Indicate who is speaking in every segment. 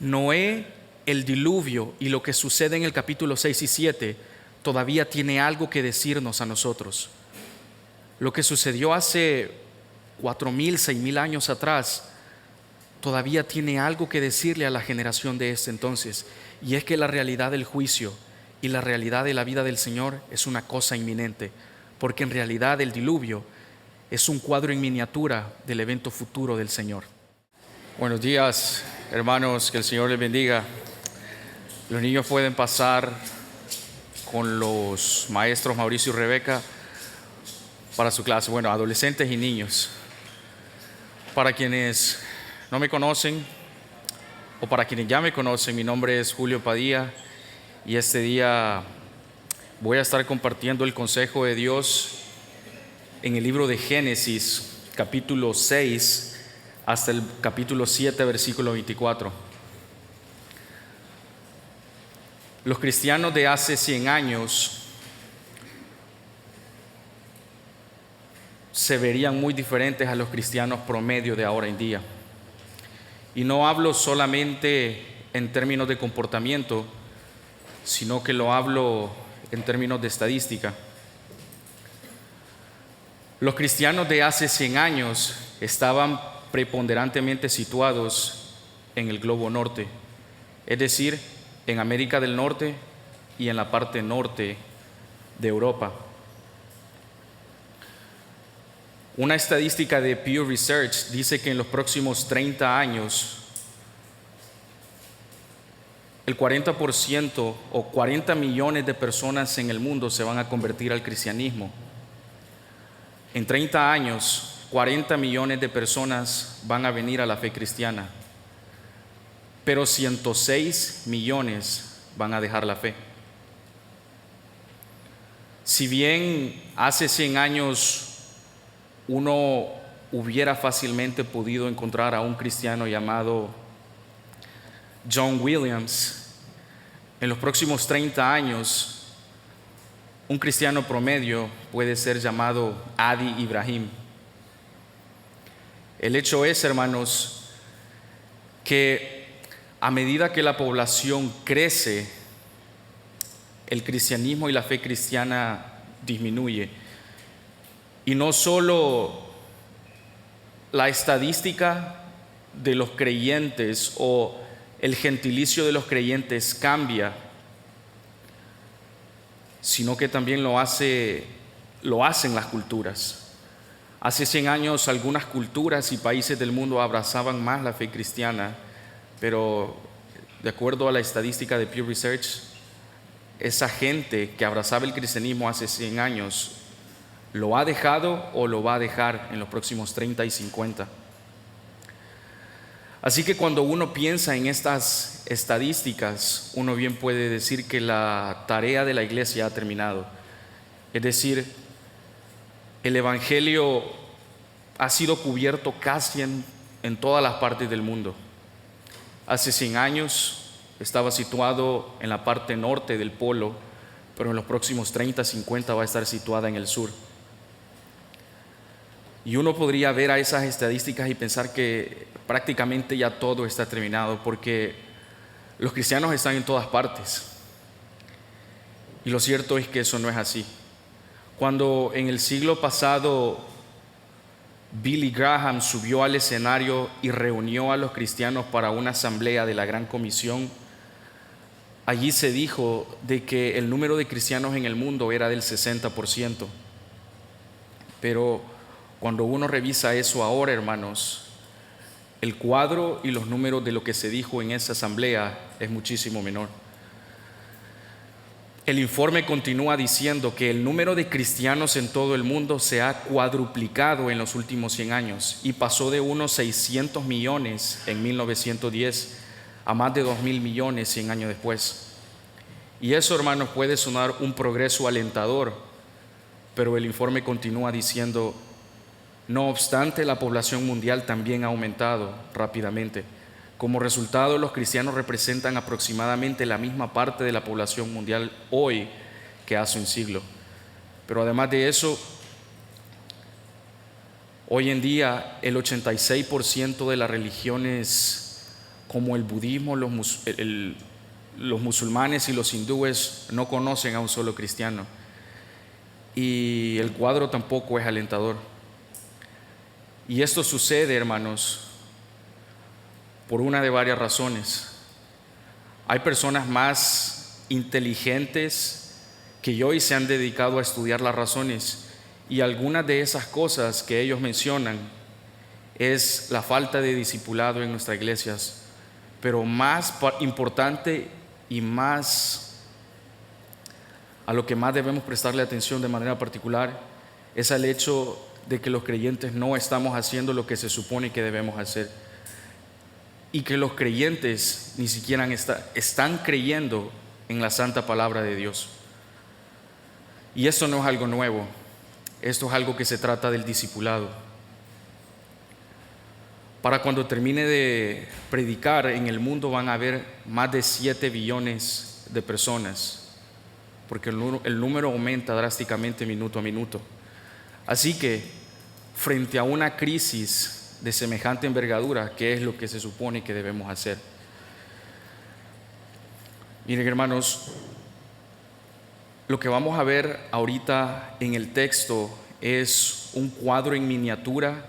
Speaker 1: Noé, el diluvio y lo que sucede en el capítulo 6 y 7 todavía tiene algo que decirnos a nosotros. Lo que sucedió hace 4,000, 6,000 años atrás todavía tiene algo que decirle a la generación de este entonces, y es que la realidad del juicio y la realidad de la vida del Señor es una cosa inminente, porque en realidad el diluvio es un cuadro en miniatura del evento futuro del Señor. Buenos días, hermanos, que el Señor les bendiga. Los niños pueden pasar con los maestros Mauricio y Rebeca para su clase. Bueno, adolescentes y niños. Para quienes no me conocen o para quienes ya me conocen, mi nombre es Julio Padilla y este día voy a estar compartiendo el consejo de Dios en el libro de Génesis, capítulo 6 hasta el capítulo 7, versículo 24. Los cristianos de hace 100 años se verían muy diferentes a los cristianos promedio de ahora en día. Y no hablo solamente en términos de comportamiento, sino que lo hablo en términos de estadística. Los cristianos de hace 100 años estaban preponderantemente situados en el globo norte, es decir, en América del Norte y en la parte norte de Europa. Una estadística de Pew Research dice que en los próximos 30 años, el 40% o 40 millones de personas en el mundo se van a convertir al cristianismo. En 30 años, 40 millones de personas van a venir a la fe cristiana, pero 106 millones van a dejar la fe. Si bien hace 100 años uno hubiera fácilmente podido encontrar a un cristiano llamado John Williams, en los próximos 30 años un cristiano promedio puede ser llamado Adi Ibrahim. El hecho es, hermanos, que a medida que la población crece, el cristianismo y la fe cristiana disminuye. Y no solo la estadística de los creyentes o el gentilicio de los creyentes cambia, sino que también lo hacen las culturas. Hace 100 años algunas culturas y países del mundo abrazaban más la fe cristiana, pero de acuerdo a la estadística de Pew Research, esa gente que abrazaba el cristianismo hace 100 años lo ha dejado o lo va a dejar en los próximos 30 y 50. Así que cuando uno piensa en estas estadísticas, uno bien puede decir que la tarea de la iglesia ha terminado. Es decir, el evangelio ha sido cubierto casi en todas las partes del mundo. Hace 100 años estaba situado en la parte norte del polo, pero en los próximos 30, 50 va a estar situada en el sur. Y uno podría ver a esas estadísticas y pensar que prácticamente ya todo está terminado, porque los cristianos están en todas partes. Y lo cierto es que eso no es así. Cuando en el siglo pasado Billy Graham subió al escenario y reunió a los cristianos para una asamblea de la Gran Comisión, allí se dijo de que el número de cristianos en el mundo era del 60%. Pero cuando uno revisa eso ahora, hermanos, el cuadro y los números de lo que se dijo en esa asamblea es muchísimo menor. El informe continúa diciendo que el número de cristianos en todo el mundo se ha cuadruplicado en los últimos 100 años y pasó de unos 600 millones en 1910 a más de 2,000 millones 100 años después. Y eso, hermanos, puede sonar un progreso alentador, pero el informe continúa diciendo: no obstante, la población mundial también ha aumentado rápidamente. Como resultado, los cristianos representan aproximadamente la misma parte de la población mundial hoy que hace un siglo. Pero además de eso, hoy en día el 86% de las religiones como el budismo, los musulmanes y los hindúes no conocen a un solo cristiano. Y el cuadro tampoco es alentador. Y esto sucede, hermanos, por una de varias razones. Hay personas más inteligentes que hoy se han dedicado a estudiar las razones, y algunas de esas cosas que ellos mencionan es la falta de discipulado en nuestras iglesias. Pero más importante y más a lo que más debemos prestarle atención de manera particular es al hecho de que los creyentes no estamos haciendo lo que se supone que debemos hacer, y que los creyentes ni siquiera están creyendo en la santa palabra de Dios. Y esto no es algo nuevo, esto es algo que se trata del discipulado. Para cuando termine de predicar, en el mundo van a haber más de 7 billones de personas, porque el número aumenta drásticamente minuto a minuto. Así que, frente a una crisis de semejante envergadura, ¿qué es lo que se supone que debemos hacer? Miren, hermanos, lo que vamos a ver ahorita en el texto es un cuadro en miniatura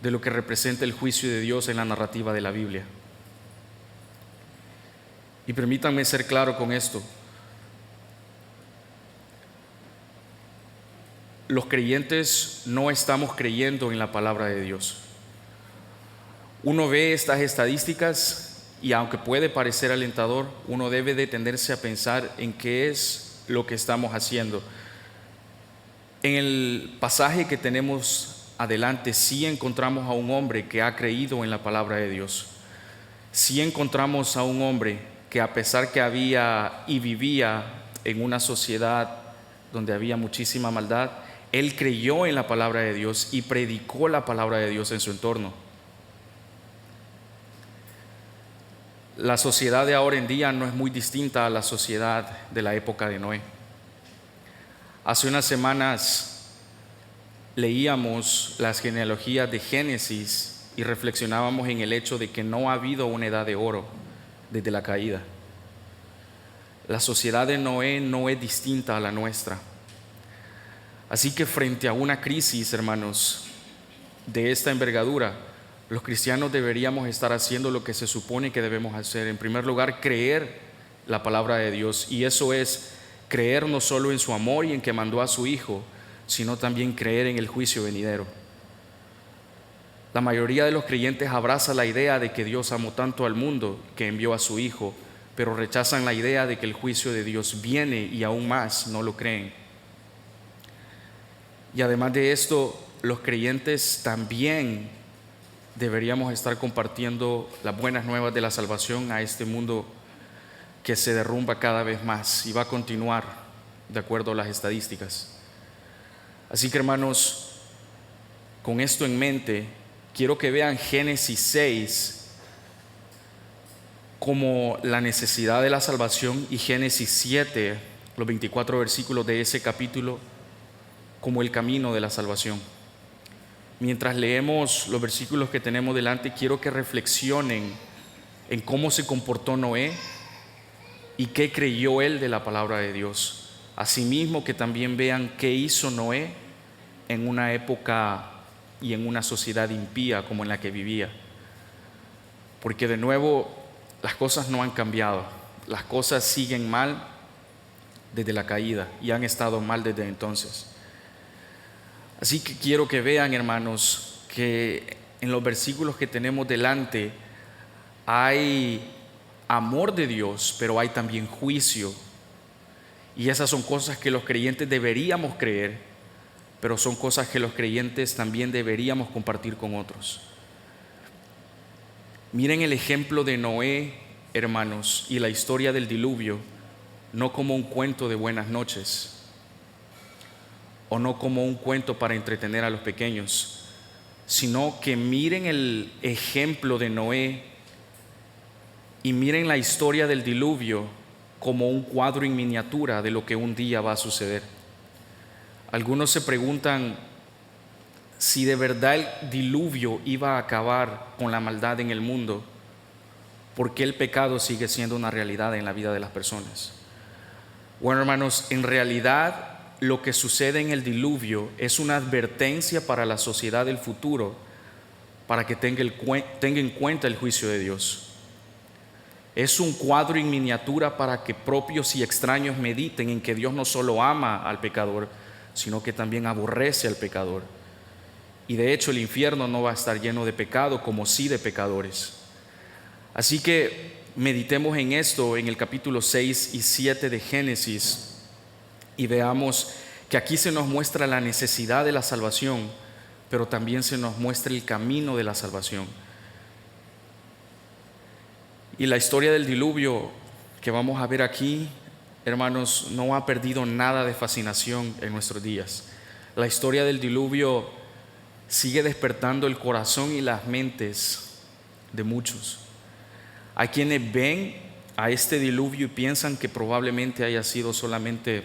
Speaker 1: de lo que representa el juicio de Dios en la narrativa de la Biblia. Y permítanme ser claro con esto. Los creyentes no estamos creyendo en la palabra de Dios. Uno ve estas estadísticas y, aunque puede parecer alentador, uno debe detenerse a pensar en qué es lo que estamos haciendo. En el pasaje que tenemos adelante sí encontramos a un hombre que ha creído en la palabra de Dios. Sí encontramos a un hombre que, a pesar que había y vivía en una sociedad donde había muchísima maldad, él creyó en la palabra de Dios y predicó la palabra de Dios en su entorno. La sociedad de ahora en día no es muy distinta a la sociedad de la época de Noé. Hace unas semanas leíamos las genealogías de Génesis y reflexionábamos en el hecho de que no ha habido una edad de oro desde la caída. La sociedad de Noé no es distinta a la nuestra. Así que, frente a una crisis, hermanos, de esta envergadura, los cristianos deberíamos estar haciendo lo que se supone que debemos hacer. En primer lugar, creer la palabra de Dios, y eso es creer no solo en su amor y en que mandó a su Hijo, sino también creer en el juicio venidero. La mayoría de los creyentes abraza la idea de que Dios amó tanto al mundo que envió a su Hijo, pero rechazan la idea de que el juicio de Dios viene, y aún más no lo creen. Y además de esto, los creyentes también deberíamos estar compartiendo las buenas nuevas de la salvación a este mundo que se derrumba cada vez más y va a continuar de acuerdo a las estadísticas. Así que, hermanos, con esto en mente, quiero que vean Génesis 6 como la necesidad de la salvación, y Génesis 7, los 24 versículos de ese capítulo, como el camino de la salvación. Mientras leemos los versículos que tenemos delante, quiero que reflexionen en cómo se comportó Noé y qué creyó él de la palabra de Dios. Asimismo, que también vean qué hizo Noé en una época y en una sociedad impía como en la que vivía. Porque, de nuevo, las cosas no han cambiado. Las cosas siguen mal desde la caída y han estado mal desde entonces. Así que quiero que vean, hermanos, que en los versículos que tenemos delante hay amor de Dios, pero hay también juicio. Y esas son cosas que los creyentes deberíamos creer, pero son cosas que los creyentes también deberíamos compartir con otros. Miren el ejemplo de Noé, hermanos, y la historia del diluvio, no como un cuento de buenas noches, o no como un cuento para entretener a los pequeños, sino que miren el ejemplo de Noé y miren la historia del diluvio como un cuadro en miniatura de lo que un día va a suceder. Algunos se preguntan si de verdad el diluvio iba a acabar con la maldad en el mundo, ¿por qué el pecado sigue siendo una realidad en la vida de las personas? Bueno, hermanos, en realidad lo que sucede en el diluvio es una advertencia para la sociedad del futuro, para que tenga en cuenta el juicio de Dios. Es un cuadro en miniatura para que propios y extraños mediten en que Dios no solo ama al pecador, sino que también aborrece al pecador. Y de hecho el infierno no va a estar lleno de pecado, como sí de pecadores. Así que meditemos en esto en el capítulo 6 y 7 de Génesis y veamos que aquí se nos muestra la necesidad de la salvación, pero también se nos muestra el camino de la salvación. Y la historia del diluvio que vamos a ver aquí, hermanos, no ha perdido nada de fascinación en nuestros días. La historia del diluvio sigue despertando el corazón y las mentes de muchos. Hay quienes ven a este diluvio y piensan que probablemente haya sido solamente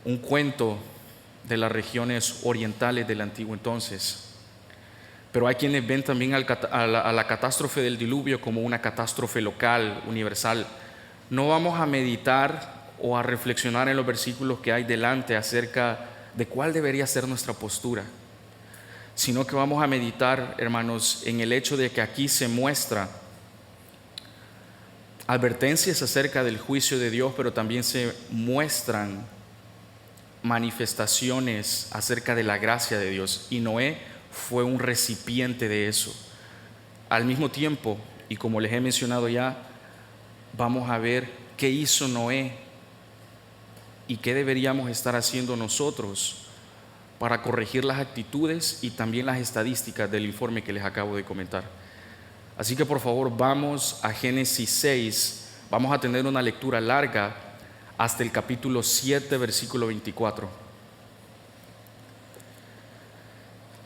Speaker 1: un cuento de las regiones orientales del antiguo entonces. Pero hay quienes ven también a la catástrofe del diluvio como una catástrofe local, universal. No vamos a meditar o a reflexionar en los versículos que hay delante acerca de cuál debería ser nuestra postura, sino que vamos a meditar, hermanos, en el hecho de que aquí se muestra advertencias acerca del juicio de Dios, pero también se muestran manifestaciones acerca de la gracia de Dios. Y Noé fue un recipiente de eso. Al mismo tiempo, y como les he mencionado ya, vamos a ver qué hizo Noé y qué deberíamos estar haciendo nosotros para corregir las actitudes y también las estadísticas del informe que les acabo de comentar. Así que por favor vamos a Génesis 6, vamos a tener una lectura larga hasta el capítulo 7, versículo 24.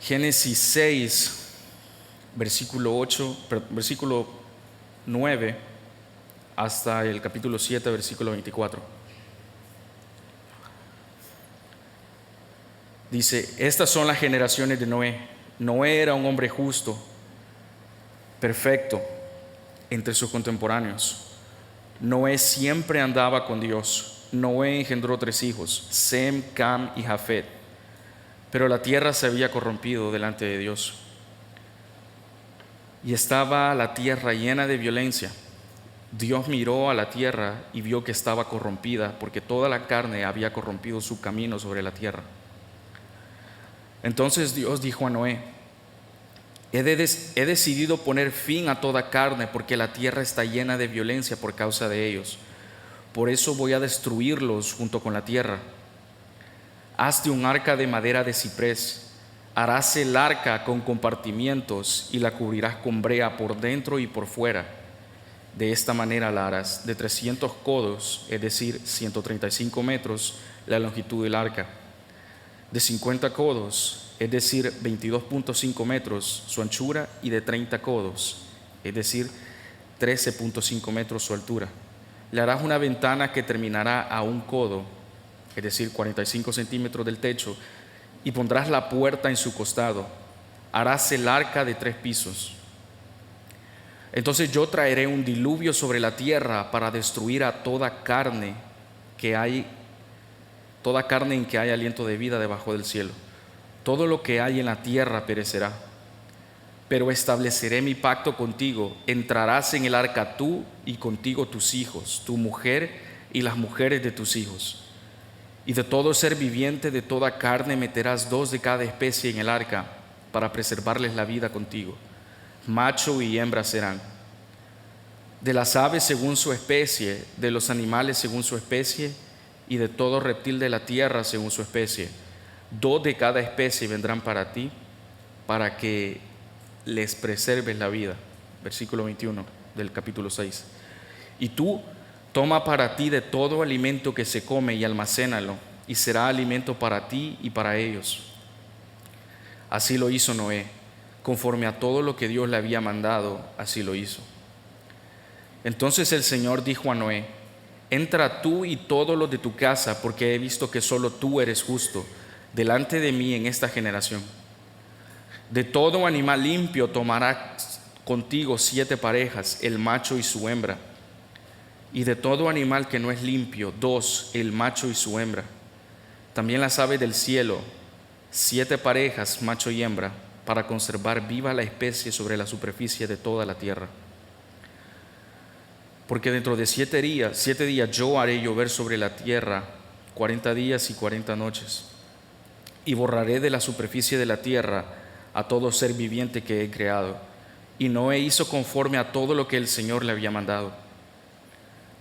Speaker 1: Génesis 6, versículo 9 hasta el capítulo 7, versículo 24. Dice: estas son las generaciones de Noé. Noé era un hombre justo, perfecto entre sus contemporáneos. Noé siempre andaba con Dios. Noé engendró 3 hijos, Sem, Cam y Jafet. Pero la tierra se había corrompido delante de Dios, y estaba la tierra llena de violencia. Dios miró a la tierra y vio que estaba corrompida, porque toda la carne había corrompido su camino sobre la tierra. Entonces Dios dijo a Noé: he decidido poner fin a toda carne, porque la tierra está llena de violencia por causa de ellos. Por eso voy a destruirlos junto con la tierra. Hazte un arca de madera de ciprés. Harás el arca con compartimientos y la cubrirás con brea por dentro y por fuera. De esta manera la harás de 300 codos, es decir, 135 metros, la longitud del arca. De 50 codos, es decir, 22.5 metros su anchura, y de 30 codos, es decir, 13.5 metros su altura. Le harás una ventana que terminará a 1 codo, es decir, 45 centímetros del techo, y pondrás la puerta en su costado. Harás el arca de 3 pisos. Entonces yo traeré un diluvio sobre la tierra para destruir a toda carne en que hay aliento de vida debajo del cielo. Todo lo que hay en la tierra perecerá. Pero estableceré mi pacto contigo. Entrarás en el arca tú y contigo tus hijos, tu mujer y las mujeres de tus hijos. Y de todo ser viviente de toda carne meterás 2 de cada especie en el arca, para preservarles la vida contigo. Macho y hembra serán. De las aves según su especie, de los animales según su especie, y de todo reptil de la tierra según su especie. 2 de cada especie vendrán para ti, para que les preserves la vida. Versículo 21 del capítulo 6. Y tú toma para ti de todo alimento que se come y almacénalo, y será alimento para ti y para ellos. Así lo hizo Noé, conforme a todo lo que Dios le había mandado, así lo hizo. Entonces el Señor dijo a Noé: entra tú y todos los de tu casa, porque he visto que solo tú eres justo delante de mí en esta generación. De todo animal limpio tomarás contigo 7 parejas, el macho y su hembra. Y de todo animal que no es limpio, 2, el macho y su hembra. También las aves del cielo, 7 parejas, macho y hembra, para conservar viva la especie sobre la superficie de toda la tierra. Porque dentro de 7 días yo haré llover sobre la tierra 40 días y 40 noches, y borraré de la superficie de la tierra a todo ser viviente que he creado. Y Noé hizo conforme a todo lo que el Señor le había mandado.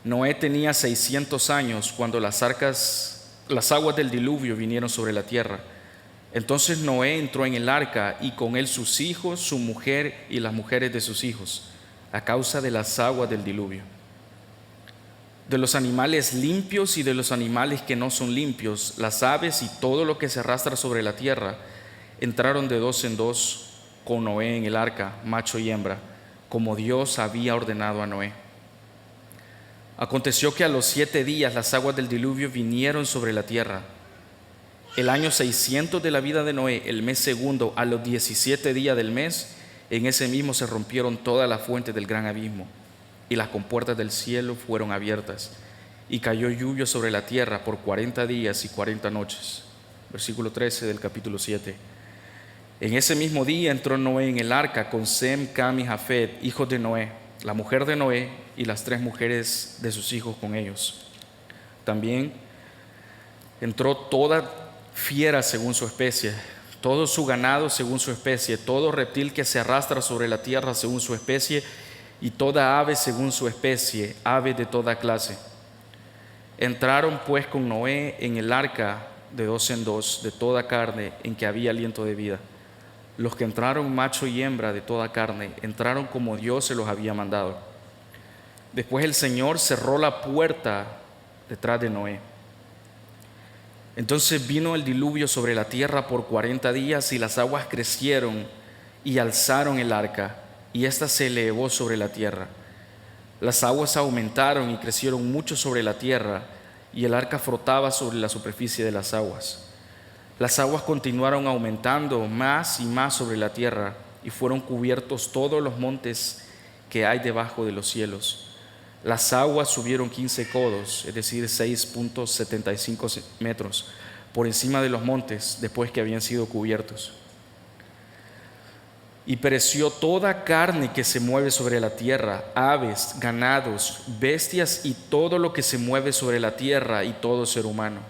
Speaker 1: Noé tenía 600 años cuando las aguas del diluvio vinieron sobre la tierra. Entonces Noé entró en el arca, y con él sus hijos, su mujer y las mujeres de sus hijos, a causa de las aguas del diluvio. De los animales limpios y de los animales que no son limpios, las aves y todo lo que se arrastra sobre la tierra, entraron de 2 en 2 con Noé en el arca, macho y hembra, como Dios había ordenado a Noé. Aconteció que a los 7 días las aguas del diluvio vinieron sobre la tierra. El año 600 de la vida de Noé, el mes segundo, a los 17 días del mes, en ese mismo se rompieron todas las fuentes del gran abismo, y las compuertas del cielo fueron abiertas, y cayó lluvia sobre la tierra por 40 días y 40 noches. Versículo 13 del capítulo 7. En ese mismo día entró Noé en el arca con Sem, Cam y Jafet, hijos de Noé, la mujer de Noé y las 3 mujeres de sus hijos con ellos. También entró toda fiera según su especie, todo su ganado según su especie, todo reptil que se arrastra sobre la tierra según su especie, y toda ave según su especie, ave de toda clase. Entraron pues con Noé en el arca de 2 en 2 de toda carne en que había aliento de vida. Los que entraron, macho y hembra de toda carne, entraron como Dios se los había mandado. Después el Señor cerró la puerta detrás de Noé. Entonces vino el diluvio sobre la tierra por 40 días, y las aguas crecieron y alzaron el arca, y ésta se elevó sobre la tierra. Las aguas aumentaron y crecieron mucho sobre la tierra, y el arca flotaba sobre la superficie de las aguas. Las aguas continuaron aumentando más y más sobre la tierra, y fueron cubiertos todos los montes que hay debajo de los cielos. Las aguas subieron 15 codos, es decir, 6.75 metros, por encima de los montes después que habían sido cubiertos. Y pereció toda carne que se mueve sobre la tierra, aves, ganados, bestias y todo lo que se mueve sobre la tierra, y todo ser humano.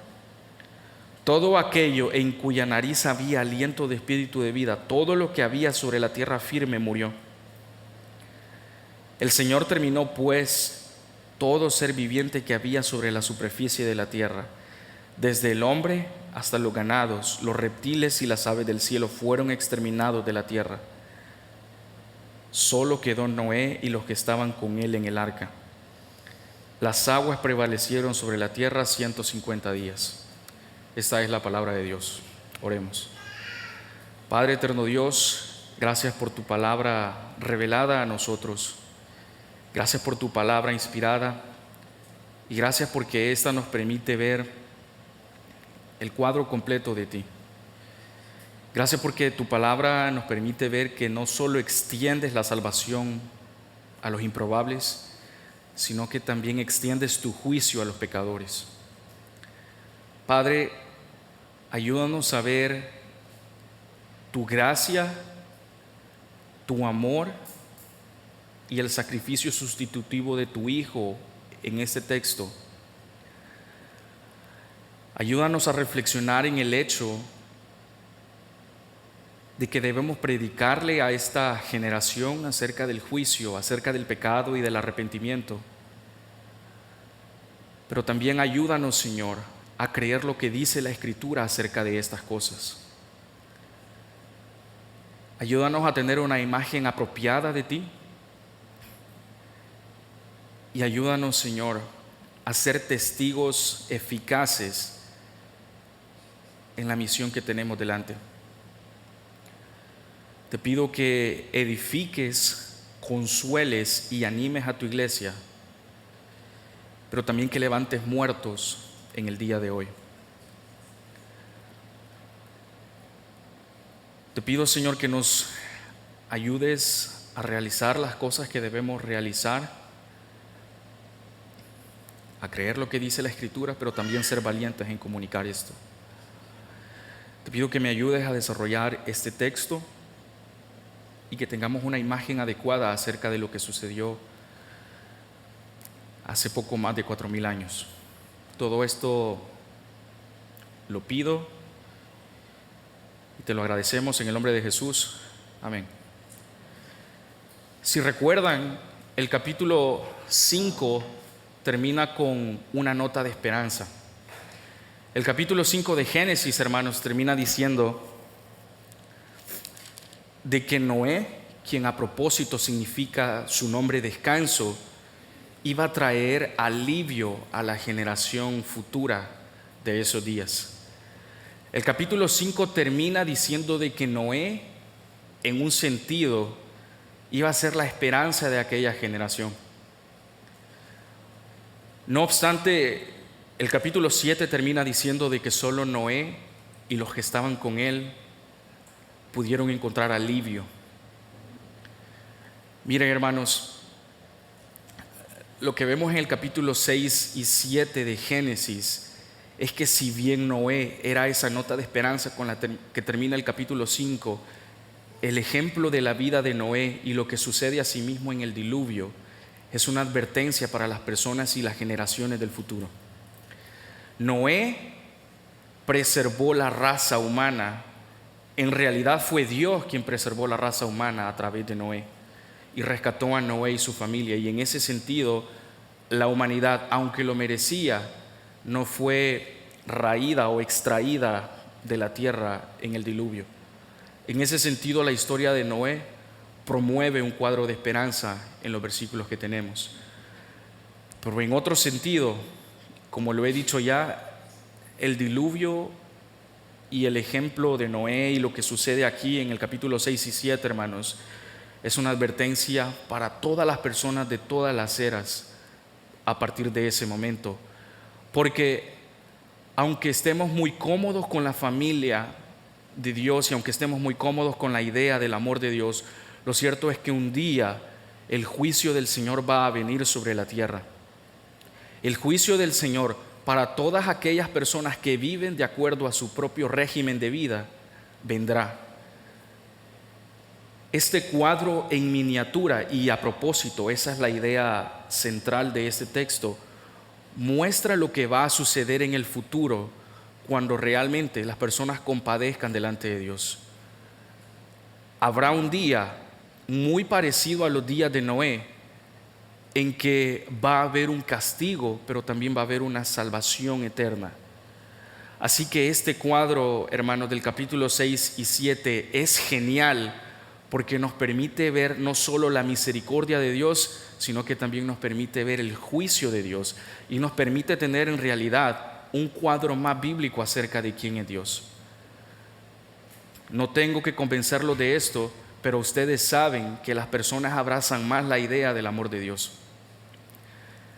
Speaker 1: Todo aquello en cuya nariz había aliento de espíritu de vida, todo lo que había sobre la tierra firme murió. El Señor terminó pues todo ser viviente que había sobre la superficie de la tierra, desde el hombre hasta los ganados, los reptiles y las aves del cielo fueron exterminados de la tierra. Solo quedó Noé y los que estaban con él en el arca. Las aguas prevalecieron sobre la tierra 150 días. Esta es la palabra de Dios. Oremos. Padre eterno Dios, gracias por tu palabra revelada a nosotros. Gracias por tu palabra inspirada, y gracias porque esta nos permite ver el cuadro completo de ti. Gracias porque tu palabra nos permite ver que no solo extiendes la salvación a los improbables, sino que también extiendes tu juicio a los pecadores. Padre, ayúdanos a ver tu gracia, tu amor y el sacrificio sustitutivo de tu Hijo en este texto. Ayúdanos a reflexionar en el hecho de que debemos predicarle a esta generación acerca del juicio, acerca del pecado y del arrepentimiento. Pero también ayúdanos, Señor, a creer lo que dice la Escritura acerca de estas cosas. Ayúdanos a tener una imagen apropiada de ti. Y ayúdanos, Señor, a ser testigos eficaces en la misión que tenemos delante. Te pido que edifiques, consueles y animes a tu iglesia, pero también que levantes muertos en el día de hoy. Te pido, Señor, que nos ayudes a realizar las cosas que debemos realizar, a creer lo que dice la Escritura, pero también ser valientes en comunicar esto. Te pido que me ayudes a desarrollar este texto y que tengamos una imagen adecuada acerca de lo que sucedió hace poco más de 4000 años. Todo esto lo pido y te lo agradecemos en el nombre de Jesús. Amén. Si recuerdan, el capítulo 5 termina con una nota de esperanza. El capítulo 5 de Génesis, hermanos, termina diciendo de que Noé, quien a propósito significa su nombre descanso, iba a traer alivio a la generación futura de esos días. El capítulo 5 termina diciendo de que Noé, en un sentido, iba a ser la esperanza de aquella generación. No obstante, el capítulo 7 termina diciendo de que solo Noé y los que estaban con él pudieron encontrar alivio. Miren, hermanos, lo que vemos en el capítulo 6 y 7 de Génesis es que si bien Noé era esa nota de esperanza con la que termina el capítulo 5, el ejemplo de la vida de Noé y lo que sucede a sí mismo en el diluvio es una advertencia para las personas y las generaciones del futuro. Noé preservó la raza humana. En realidad fue Dios quien preservó la raza humana a través de Noé y rescató a Noé y su familia. Y en ese sentido, la humanidad, aunque lo merecía, no fue raída o extraída de la tierra en el diluvio. En ese sentido, la historia de Noé promueve un cuadro de esperanza en los versículos que tenemos. Pero en otro sentido, como lo he dicho ya, el diluvio y el ejemplo de Noé y lo que sucede aquí en el capítulo 6 y 7, hermanos, es una advertencia para todas las personas de todas las eras a partir de ese momento. Porque aunque estemos muy cómodos con la familia de Dios y aunque estemos muy cómodos con la idea del amor de Dios, lo cierto es que un día el juicio del Señor va a venir sobre la tierra. El juicio del Señor para todas aquellas personas que viven de acuerdo a su propio régimen de vida vendrá. Este cuadro en miniatura, y a propósito, esa es la idea central de este texto, muestra lo que va a suceder en el futuro cuando realmente las personas compadezcan delante de Dios. Habrá un día muy parecido a los días de Noé, en que va a haber un castigo, pero también va a haber una salvación eterna. Así que este cuadro, hermanos, del capítulo 6 y 7 es genial porque nos permite ver no solo la misericordia de Dios, sino que también nos permite ver el juicio de Dios y nos permite tener en realidad un cuadro más bíblico acerca de quién es Dios. No tengo que convencerlos de esto, pero ustedes saben que las personas abrazan más la idea del amor de Dios.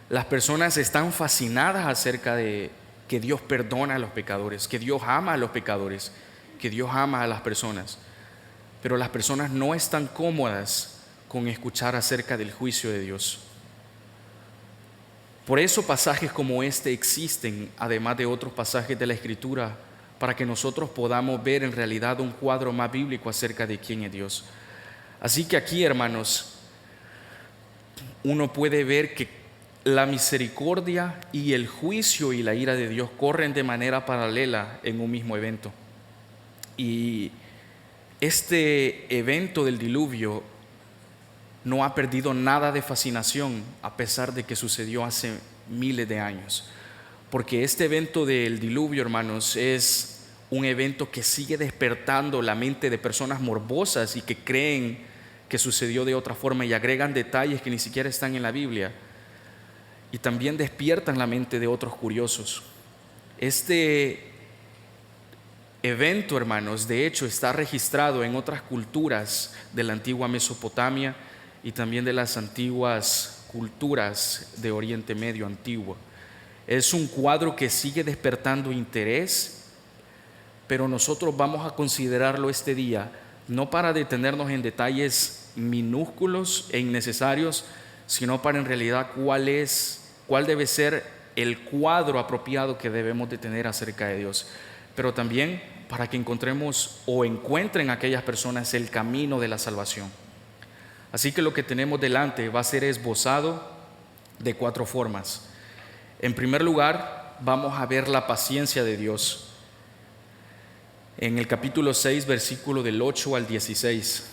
Speaker 1: Las personas están fascinadas acerca de que Dios perdona a los pecadores, que Dios ama a los pecadores, que Dios ama a las personas. Pero las personas no están cómodas con escuchar acerca del juicio de Dios. Por eso pasajes como este existen, además de otros pasajes de la Escritura, para que nosotros podamos ver en realidad un cuadro más bíblico acerca de quién es Dios. Así que aquí, hermanos, uno puede ver que la misericordia y el juicio y la ira de Dios corren de manera paralela en un mismo evento. Y este evento del diluvio no ha perdido nada de fascinación a pesar de que sucedió hace miles de años. Porque este evento del diluvio, hermanos, es un evento que sigue despertando la mente de personas morbosas y que creen que sucedió de otra forma y agregan detalles que ni siquiera están en la Biblia. Y también despiertan la mente de otros curiosos. Este evento, hermanos, de hecho está registrado en otras culturas de la antigua Mesopotamia y también de las antiguas culturas de Oriente Medio antiguo. Es un cuadro que sigue despertando interés, pero nosotros vamos a considerarlo este día no para detenernos en detalles minúsculos e innecesarios, sino para en realidad cuál debe ser el cuadro apropiado que debemos de tener acerca de Dios, pero también para que encontremos o encuentren aquellas personas el camino de la salvación. Así que lo que tenemos delante va a ser esbozado de 4 formas. En primer lugar, vamos a ver la paciencia de Dios. En el capítulo 6, versículo del 8 al 16.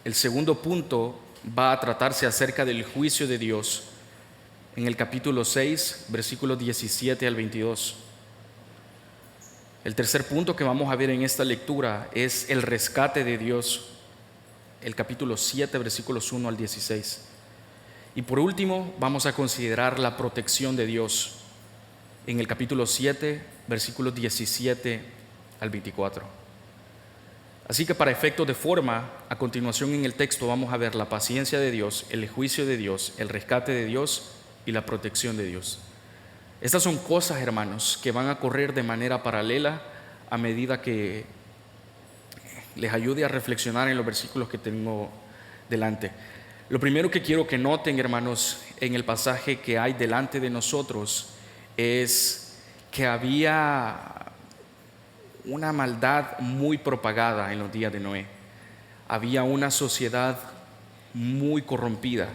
Speaker 1: El segundo punto va a tratarse acerca del juicio de Dios. En el capítulo 6, versículos 17 al 22. El tercer punto que vamos a ver en esta lectura es el rescate de Dios. El capítulo 7, versículos 1 al 16. Y por último, vamos a considerar la protección de Dios en el capítulo 7, versículos 17 al 24. Así que para efectos de forma, a continuación en el texto vamos a ver la paciencia de Dios, el juicio de Dios, el rescate de Dios y la protección de Dios. Estas son cosas, hermanos, que van a correr de manera paralela a medida que les ayude a reflexionar en los versículos que tengo delante. Lo primero que quiero que noten, hermanos, en el pasaje que hay delante de nosotros es que había una maldad muy propagada en los días de Noé. Había una sociedad muy corrompida,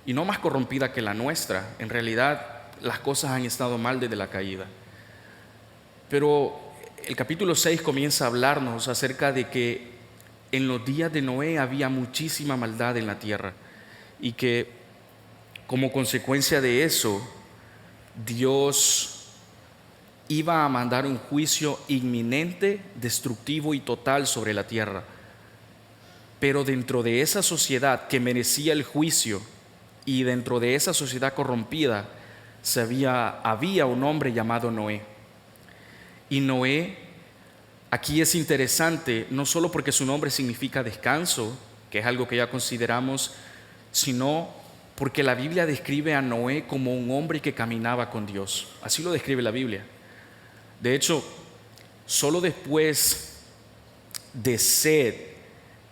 Speaker 1: y no más corrompida que la nuestra. En realidad, las cosas han estado mal desde la caída. Pero el capítulo 6 comienza a hablarnos acerca de que en los días de Noé había muchísima maldad en la tierra y que como consecuencia de eso Dios iba a mandar un juicio inminente, destructivo y total sobre la tierra. Pero dentro de esa sociedad que merecía el juicio y dentro de esa sociedad corrompida había un hombre llamado Noé. Y Noé aquí es interesante, no solo porque su nombre significa descanso, que es algo que ya consideramos, sino porque la Biblia describe a Noé como un hombre que caminaba con Dios. Así lo describe la Biblia. De hecho, solo después de Sed,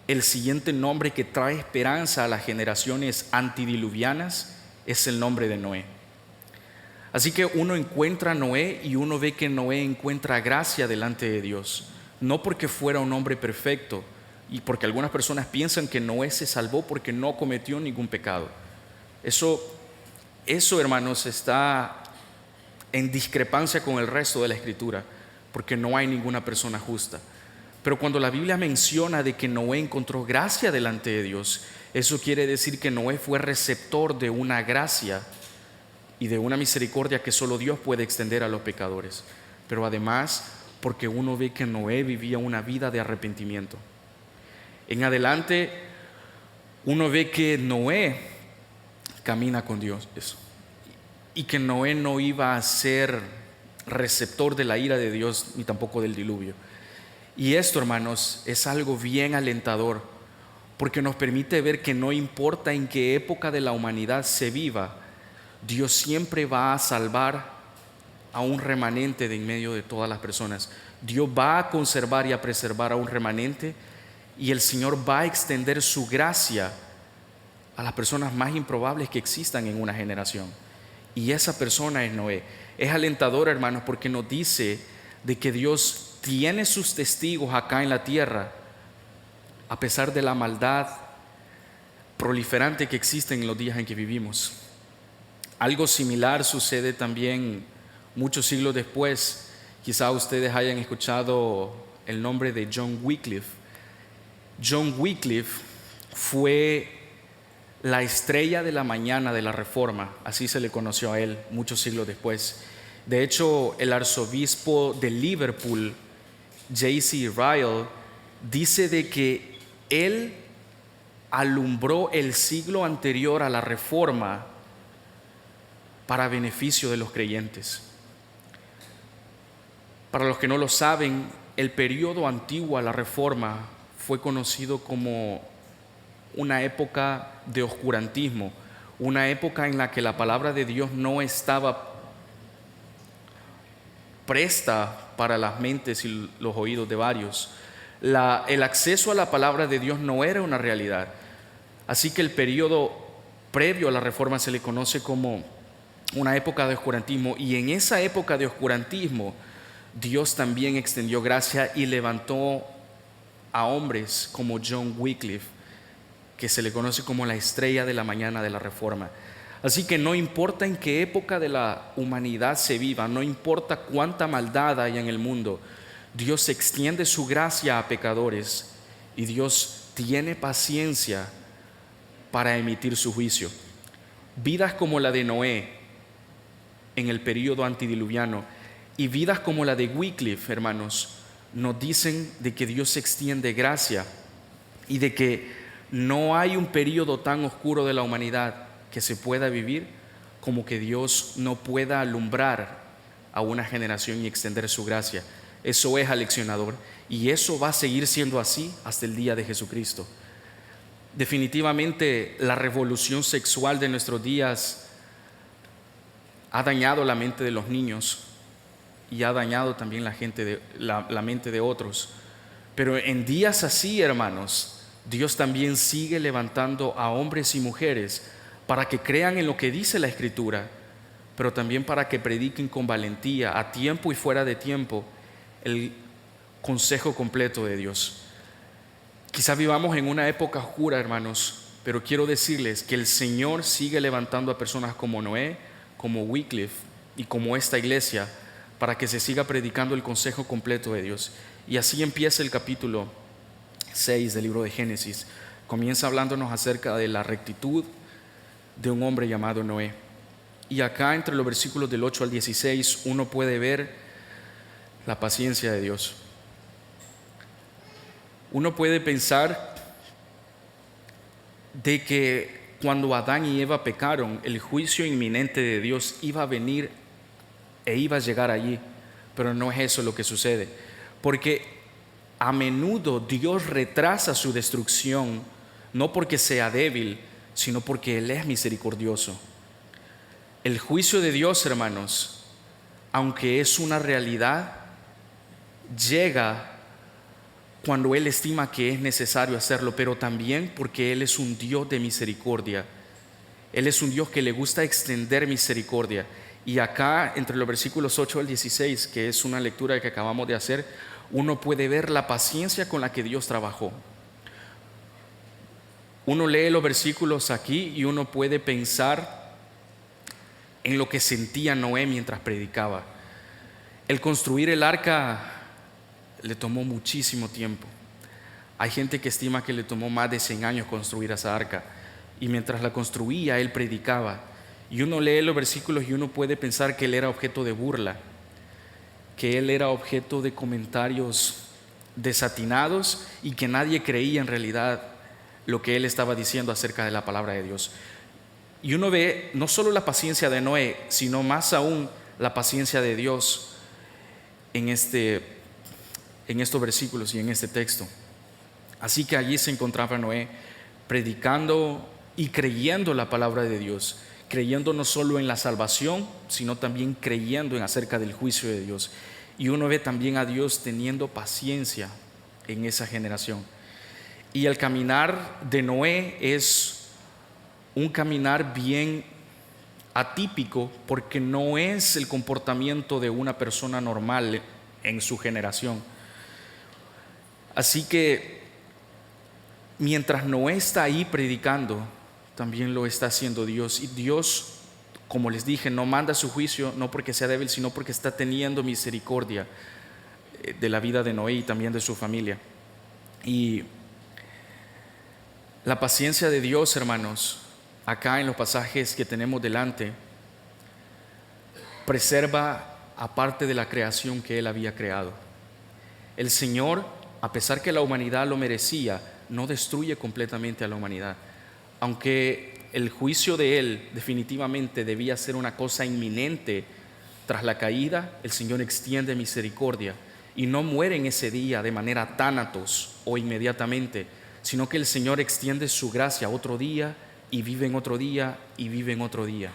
Speaker 1: el siguiente nombre que trae esperanza a las generaciones antidiluvianas es el nombre de Noé. Así que uno encuentra a Noé y uno ve que Noé encuentra gracia delante de Dios, no porque fuera un hombre perfecto y porque algunas personas piensan que Noé se salvó porque no cometió ningún pecado. Eso, hermanos, está en discrepancia con el resto de la Escritura, porque no hay ninguna persona justa. Pero cuando la Biblia menciona de que Noé encontró gracia delante de Dios, eso quiere decir que Noé fue receptor de una gracia y de una misericordia que solo Dios puede extender a los pecadores. Pero además, porque uno ve que Noé vivía una vida de arrepentimiento. En adelante, uno ve que Noé camina con Dios y que Noé no iba a ser receptor de la ira de Dios ni tampoco del diluvio. Y esto, hermanos, es algo bien alentador, porque nos permite ver que no importa en qué época de la humanidad se viva, Dios siempre va a salvar a un remanente de en medio de todas las personas. Dios va a conservar y a preservar a un remanente, y el Señor va a extender su gracia a las personas más improbables que existan en una generación. Y esa persona es Noé. Es alentador, hermanos, porque nos dice de que Dios tiene sus testigos acá en la tierra, a pesar de la maldad proliferante que existe en los días en que vivimos. Algo similar sucede también muchos siglos después. Quizá ustedes hayan escuchado el nombre de John Wycliffe. John Wycliffe fue la estrella de la mañana de la Reforma, así se le conoció a él muchos siglos después. De hecho, el arzobispo de Liverpool, J.C. Ryle, dice de que él alumbró el siglo anterior a la Reforma para beneficio de los creyentes. Para los que no lo saben, el periodo antiguo a la Reforma fue conocido como una época de oscurantismo, una época en la que la palabra de Dios no estaba presta para las mentes y los oídos de varios. El acceso a la palabra de Dios no era una realidad. Así que el periodo previo a la reforma se le conoce como una época de oscurantismo, y en esa época de oscurantismo Dios también extendió gracia y levantó a hombres como John Wycliffe, que se le conoce como la estrella de la mañana de la reforma. Así que no importa en qué época de la humanidad se viva, no importa cuánta maldad hay en el mundo, Dios extiende su gracia a pecadores y Dios tiene paciencia para emitir su juicio. Vidas como la de Noé en el período antediluviano y vidas como la de Wycliffe, hermanos, nos dicen de que Dios extiende gracia y de que no hay un período tan oscuro de la humanidad que se pueda vivir como que Dios no pueda alumbrar a una generación y extender su gracia. Eso es aleccionador y eso va a seguir siendo así hasta el día de Jesucristo. Definitivamente la revolución sexual de nuestros días ha dañado la mente de los niños y ha dañado también la mente de otros. Pero en días así, hermanos, Dios también sigue levantando a hombres y mujeres para que crean en lo que dice la Escritura, pero también para que prediquen con valentía, a tiempo y fuera de tiempo, el consejo completo de Dios. Quizá vivamos en una época oscura, hermanos, pero quiero decirles que el Señor sigue levantando a personas como Noé, como Wycliffe y como esta iglesia para que se siga predicando el consejo completo de Dios. Y así empieza el capítulo 6 del libro de Génesis. Comienza hablándonos acerca de la rectitud de un hombre llamado Noé. Y acá entre los versículos del 8 al 16 uno puede ver la paciencia de Dios. Uno puede pensar de que cuando Adán y Eva pecaron, el juicio inminente de Dios iba a venir e iba a llegar allí, pero no es eso lo que sucede, porque a menudo Dios retrasa su destrucción, no porque sea débil, sino porque Él es misericordioso. El juicio de Dios, hermanos, aunque es una realidad, llega cuando Él estima que es necesario hacerlo, pero también porque Él es un Dios de misericordia. Él es un Dios que le gusta extender misericordia. Y acá, entre los versículos 8 al 16, que es una lectura que acabamos de hacer, uno puede ver la paciencia con la que Dios trabajó. Uno lee los versículos aquí y uno puede pensar en lo que sentía Noé mientras predicaba. El construir el arca le tomó muchísimo tiempo. Hay gente que estima que le tomó más de 100 años construir esa arca. Y mientras la construía, él predicaba. Y uno lee los versículos y uno puede pensar que él era objeto de burla, que él era objeto de comentarios desatinados y que nadie creía en realidad lo que él estaba diciendo acerca de la palabra de Dios. Y uno ve no solo la paciencia de Noé, sino más aún la paciencia de Dios en estos versículos y en este texto. Así que allí se encontraba Noé predicando y creyendo la palabra de Dios, creyendo no solo en la salvación, sino también creyendo en acerca del juicio de Dios. Y uno ve también a Dios teniendo paciencia en esa generación. Y el caminar de Noé es un caminar bien atípico, porque no es el comportamiento de una persona normal en su generación. Así que mientras Noé está ahí predicando, también lo está haciendo Dios. Y Dios, como les dije, no manda su juicio, no porque sea débil, sino porque está teniendo misericordia de la vida de Noé y también de su familia. Y la paciencia de Dios, hermanos, acá en los pasajes que tenemos delante, preserva a parte de la creación que Él había creado. El Señor, a pesar que la humanidad lo merecía, no destruye completamente a la humanidad. Aunque el juicio de Él definitivamente debía ser una cosa inminente tras la caída, el Señor extiende misericordia y no muere en ese día de manera tánatos o inmediatamente, sino que el Señor extiende su gracia otro día y vive en otro día y vive en otro día.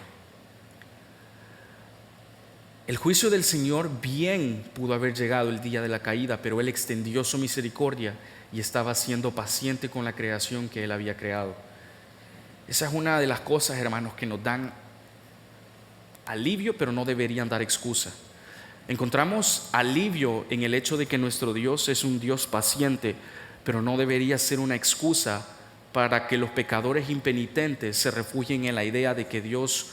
Speaker 1: El juicio del Señor bien pudo haber llegado el día de la caída, pero Él extendió su misericordia y estaba siendo paciente con la creación que Él había creado. Esa es una de las cosas, hermanos, que nos dan alivio, pero no deberían dar excusa. Encontramos alivio en el hecho de que nuestro Dios es un Dios paciente, pero no debería ser una excusa para que los pecadores impenitentes se refugien en la idea de que Dios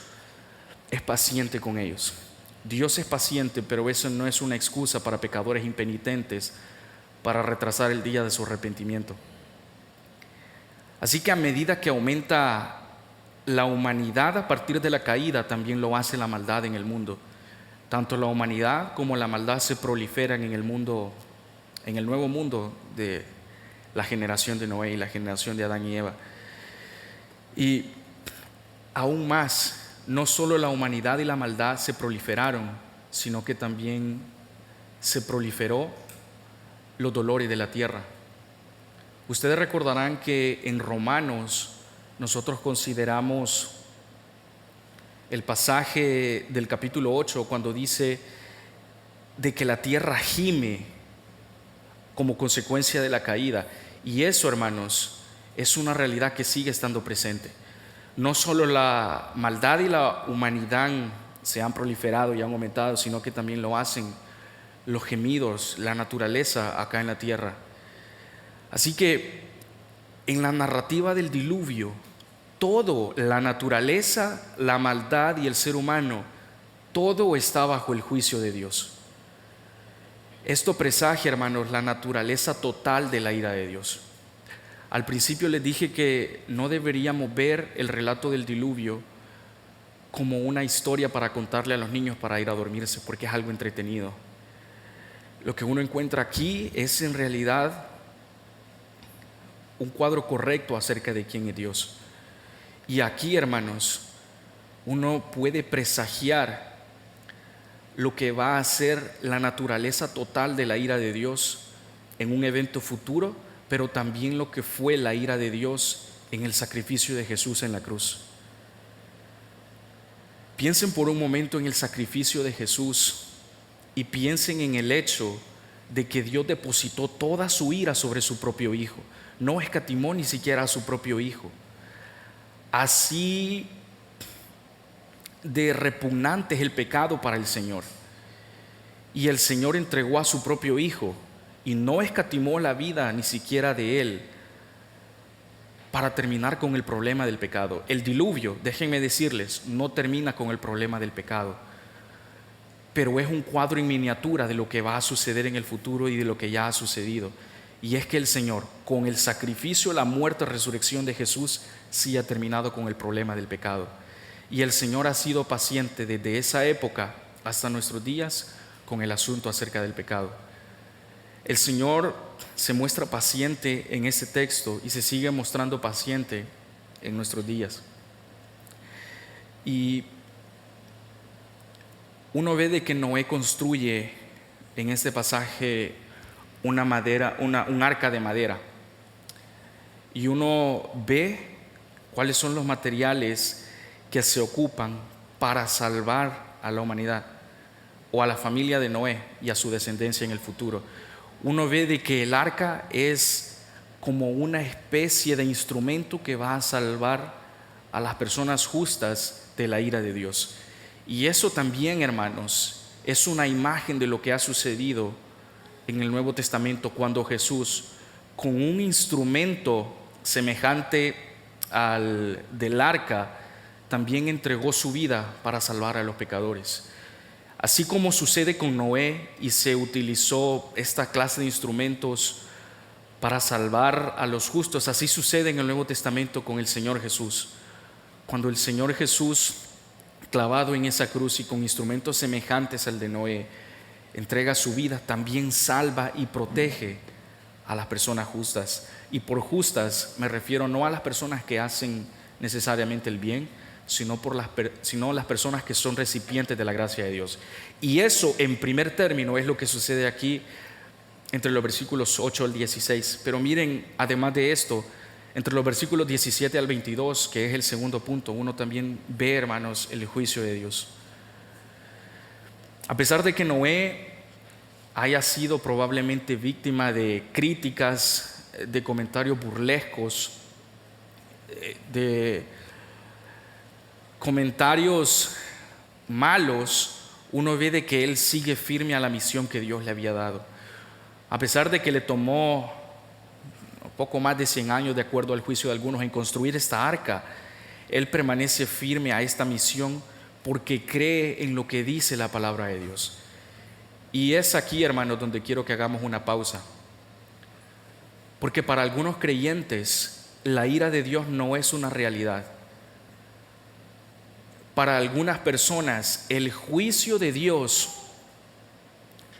Speaker 1: es paciente con ellos. Dios es paciente, pero eso no es una excusa para pecadores impenitentes para retrasar el día de su arrepentimiento. Así que a medida que aumenta la humanidad a partir de la caída, también lo hace la maldad en el mundo. Tanto la humanidad como la maldad se proliferan en el mundo, en el nuevo mundo de la generación de Noé y la generación de Adán y Eva. Y aún más, no solo la humanidad y la maldad se proliferaron, sino que también se proliferó los dolores de la tierra. Ustedes recordarán que en Romanos nosotros consideramos el pasaje del capítulo 8 cuando dice de que la tierra gime como consecuencia de la caída. Y eso, hermanos, es una realidad que sigue estando presente. No solo la maldad y la humanidad se han proliferado y han aumentado, sino que también lo hacen los gemidos, la naturaleza acá en la tierra. Así que en la narrativa del diluvio, todo, la naturaleza, la maldad y el ser humano, todo está bajo el juicio de Dios. Esto presagia, hermanos, la naturaleza total de la ira de Dios. Al principio les dije que no deberíamos ver el relato del diluvio como una historia para contarle a los niños para ir a dormirse, porque es algo entretenido. Lo que uno encuentra aquí es en realidad un cuadro correcto acerca de quién es Dios. Y aquí, hermanos, uno puede presagiar lo que va a ser la naturaleza total de la ira de Dios en un evento futuro, pero también lo que fue la ira de Dios en el sacrificio de Jesús en la cruz. Piensen por un momento en el sacrificio de Jesús y piensen en el hecho de que Dios depositó toda su ira sobre su propio Hijo. No escatimó ni siquiera a su propio Hijo. Así de repugnante es el pecado para el Señor. Y el Señor entregó a su propio Hijo y no escatimó la vida ni siquiera de Él para terminar con el problema del pecado. El diluvio, déjenme decirles, no termina con el problema del pecado, pero es un cuadro en miniatura de lo que va a suceder en el futuro y de lo que ya ha sucedido. Y es que el Señor, con el sacrificio, la muerte y resurrección de Jesús, sí ha terminado con el problema del pecado. Y el Señor ha sido paciente desde esa época hasta nuestros días con el asunto acerca del pecado. El Señor se muestra paciente en este texto y se sigue mostrando paciente en nuestros días. Y uno ve de que Noé construye en este pasaje un arca de madera. Y uno ve cuáles son los materiales que se ocupan para salvar a la humanidad o a la familia de Noé y a su descendencia en el futuro. Uno ve de que el arca es como una especie de instrumento que va a salvar a las personas justas de la ira de Dios. Y eso también, hermanos, es una imagen de lo que ha sucedido en el Nuevo Testamento cuando Jesús, con un instrumento semejante al del arca, también entregó su vida para salvar a los pecadores. Así como sucede con Noé y se utilizó esta clase de instrumentos para salvar a los justos, así sucede en el Nuevo Testamento con el Señor Jesús. Cuando el Señor Jesús, clavado en esa cruz y con instrumentos semejantes al de Noé, entrega su vida, también salva y protege a las personas justas. Y por justas me refiero no a las personas que hacen necesariamente el bien, sino las personas que son recipientes de la gracia de Dios. Y eso, en primer término, es lo que sucede aquí entre los versículos 8 al 16. Pero miren, además de esto, entre los versículos 17 al 22, que es el segundo punto, uno también ve, hermanos, el juicio de Dios. A pesar de que Noé haya sido probablemente víctima de críticas, de comentarios burlescos, de comentarios malos, uno ve de que él sigue firme a la misión que Dios le había dado. A pesar de que le tomó poco más de 100 años, de acuerdo al juicio de algunos, en construir esta arca, él permanece firme a esta misión porque cree en lo que dice la palabra de Dios. Y es aquí, hermanos, donde quiero que hagamos una pausa. Porque para algunos creyentes, la ira de Dios no es una realidad. Para algunas personas, el juicio de Dios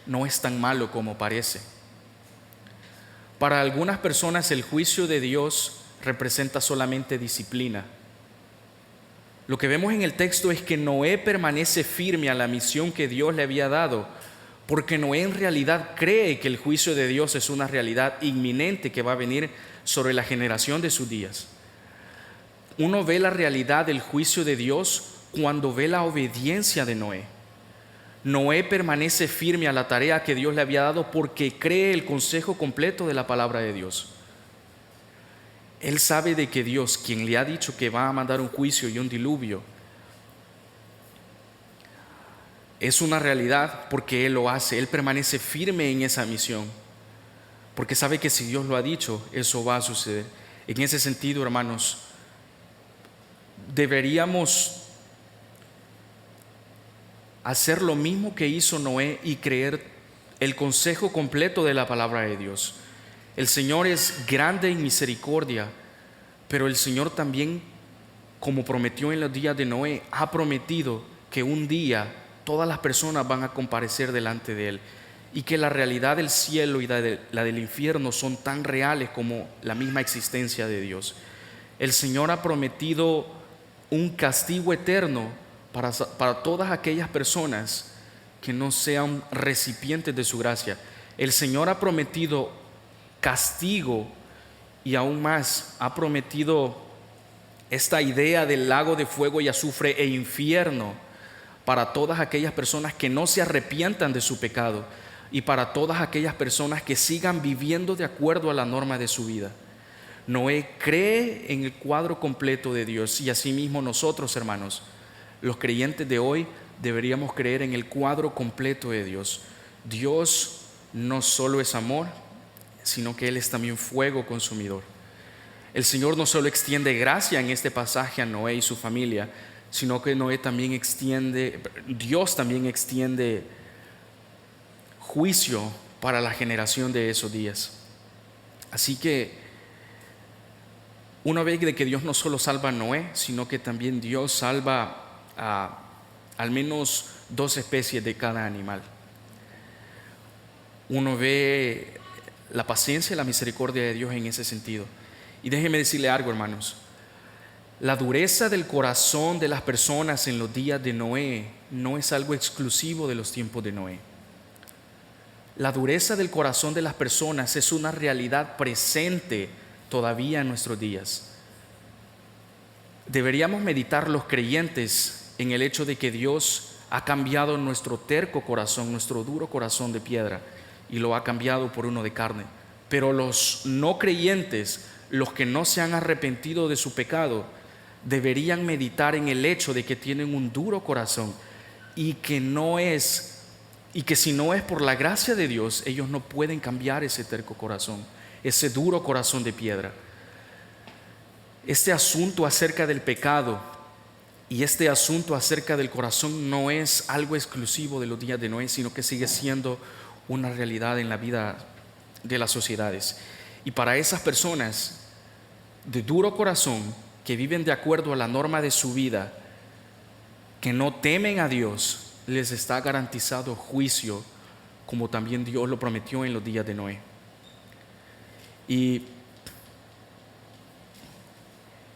Speaker 1: no es tan malo como parece. Para algunas personas, el juicio de Dios representa solamente disciplina. Lo que vemos en el texto es que Noé permanece firme a la misión que Dios le había dado, porque Noé en realidad cree que el juicio de Dios es una realidad inminente que va a venir sobre la generación de sus días. Uno ve la realidad del juicio de Dios cuando ve la obediencia de Noé. Noé permanece firme a la tarea que Dios le había dado porque cree el consejo completo de la palabra de Dios. Él sabe de que Dios, quien le ha dicho que va a mandar un juicio y un diluvio, es una realidad porque Él lo hace. Él permanece firme en esa misión, porque sabe que si Dios lo ha dicho, eso va a suceder. En ese sentido, hermanos, deberíamos hacer lo mismo que hizo Noé y creer el consejo completo de la palabra de Dios. El Señor es grande en misericordia, pero el Señor también, como prometió en los días de Noé, ha prometido que un día todas las personas van a comparecer delante de Él, y que la realidad del cielo y la del infierno son tan reales como la misma existencia de Dios. El Señor ha prometido un castigo eterno para todas aquellas personas que no sean recipientes de su gracia. El Señor ha prometido castigo, y aún más ha prometido esta idea del lago de fuego y azufre e infierno para todas aquellas personas que no se arrepientan de su pecado, y para todas aquellas personas que sigan viviendo de acuerdo a la norma de su vida. Noé cree en el cuadro completo de Dios, y asimismo nosotros, hermanos, los creyentes de hoy, deberíamos creer en el cuadro completo de Dios. Dios no solo es amor, sino que Él es también fuego consumidor. El Señor no solo extiende gracia en este pasaje a Noé y su familia, sino que Dios también extiende juicio para la generación de esos días. Así que uno ve de que Dios no solo salva a Noé, sino que también Dios salva a al menos 2 especies de cada animal. Uno ve la paciencia y la misericordia de Dios en ese sentido. Y déjeme decirle algo, hermanos. La dureza del corazón de las personas en los días de Noé no es algo exclusivo de los tiempos de Noé. La dureza del corazón de las personas es una realidad presente todavía en nuestros días. Deberíamos meditar los creyentes en el hecho de que Dios ha cambiado nuestro terco corazón, nuestro duro corazón de piedra, y lo ha cambiado por uno de carne. Pero los no creyentes, los que no se han arrepentido de su pecado, deberían meditar en el hecho de que tienen un duro corazón, y que si no es por la gracia de Dios, ellos no pueden cambiar ese terco corazón, ese duro corazón de piedra. Este asunto acerca del pecado y este asunto acerca del corazón no es algo exclusivo de los días de Noé, sino que sigue siendo una realidad en la vida de las sociedades. Y para esas personas de duro corazón, que viven de acuerdo a la norma de su vida, que no temen a Dios, les está garantizado juicio, como también Dios lo prometió en los días de Noé. Y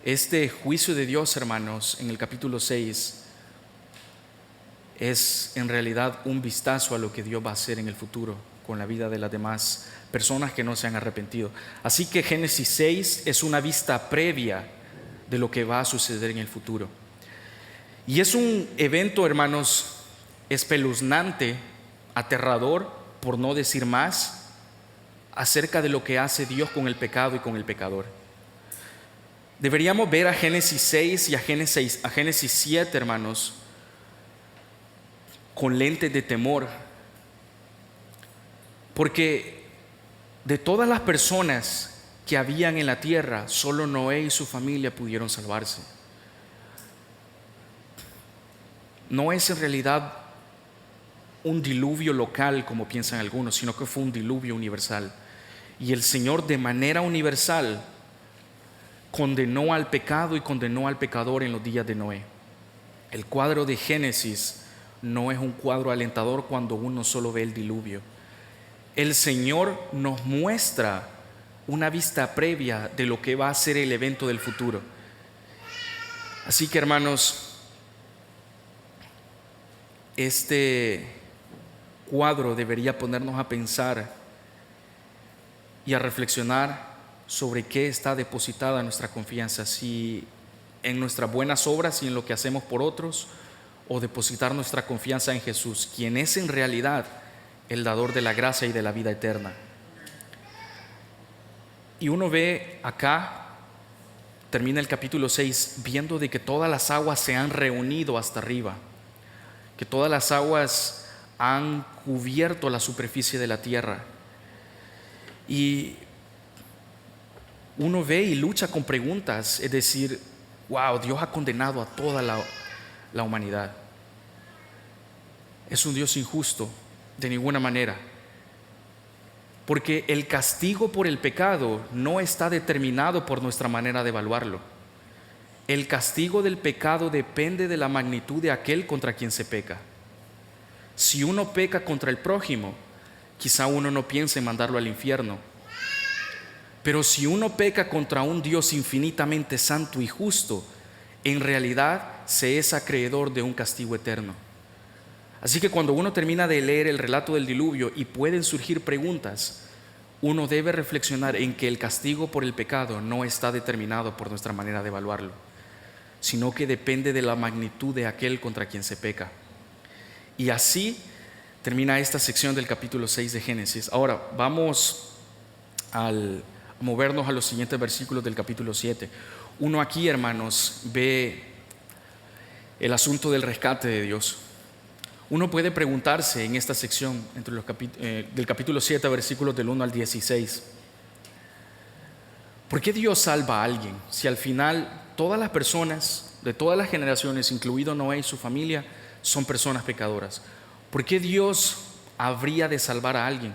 Speaker 1: este juicio de Dios, hermanos, en el capítulo 6 es en realidad un vistazo a lo que Dios va a hacer en el futuro con la vida de las demás personas que no se han arrepentido. Así que Génesis 6 es una vista previa de lo que va a suceder en el futuro. Y es un evento, hermanos, espeluznante, aterrador, por no decir más, acerca de lo que hace Dios con el pecado y con el pecador. Deberíamos ver a Génesis 6 y a Génesis 7, hermanos, con lentes de temor, porque de todas las personas que habían en la tierra, solo Noé y su familia pudieron salvarse. No es en realidad un diluvio local como piensan algunos, sino que fue un diluvio universal. Y el Señor, de manera universal, condenó al pecado y condenó al pecador en los días de Noé. El cuadro de Génesis no es un cuadro alentador cuando uno solo ve el diluvio. El Señor nos muestra una vista previa de lo que va a ser el evento del futuro. Así que, hermanos, este cuadro debería ponernos a pensar y a reflexionar sobre qué está depositada nuestra confianza, si en nuestras buenas obras y en lo que hacemos por otros, o depositar nuestra confianza en Jesús, quien es en realidad el dador de la gracia y de la vida eterna. Y uno ve acá, termina el capítulo 6, viendo de que todas las aguas se han reunido hasta arriba, que todas las aguas han cubierto la superficie de la tierra. Y uno ve y lucha con preguntas, es decir, wow, Dios ha condenado a toda la humanidad. Es un Dios injusto, de ninguna manera, porque el castigo por el pecado no está determinado por nuestra manera de evaluarlo. El castigo del pecado depende de la magnitud de aquel contra quien se peca. Si uno peca contra el prójimo, quizá uno no piense en mandarlo al infierno. Pero si uno peca contra un Dios infinitamente santo y justo, en realidad se es acreedor de un castigo eterno. Así que cuando uno termina de leer el relato del diluvio y pueden surgir preguntas, uno debe reflexionar en que el castigo por el pecado no está determinado por nuestra manera de evaluarlo, sino que depende de la magnitud de aquel contra quien se peca. Y así termina esta sección del capítulo 6 de Génesis. Ahora vamos a movernos a los siguientes versículos del capítulo 7. Uno aquí, hermanos, ve el asunto del rescate de Dios. Uno puede preguntarse en esta sección del capítulo 7, versículos del 1 al 16, ¿por qué Dios salva a alguien si al final todas las personas de todas las generaciones, incluido Noé y su familia, son personas pecadoras? ¿Por qué Dios habría de salvar a alguien?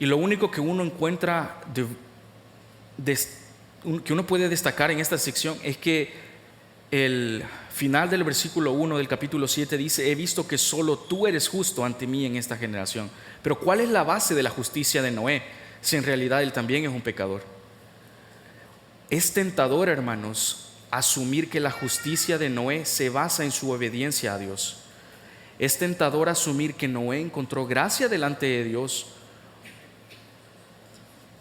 Speaker 1: Y lo único que uno encuentra, que uno puede destacar en esta sección, es que el final del versículo 1 del capítulo 7 dice: he visto que solo tú eres justo ante mí en esta generación. Pero ¿cuál es la base de la justicia de Noé, si en realidad él también es un pecador? Es tentador, hermanos, asumir que la justicia de Noé se basa en su obediencia a Dios. Es tentador asumir que Noé encontró gracia delante de Dios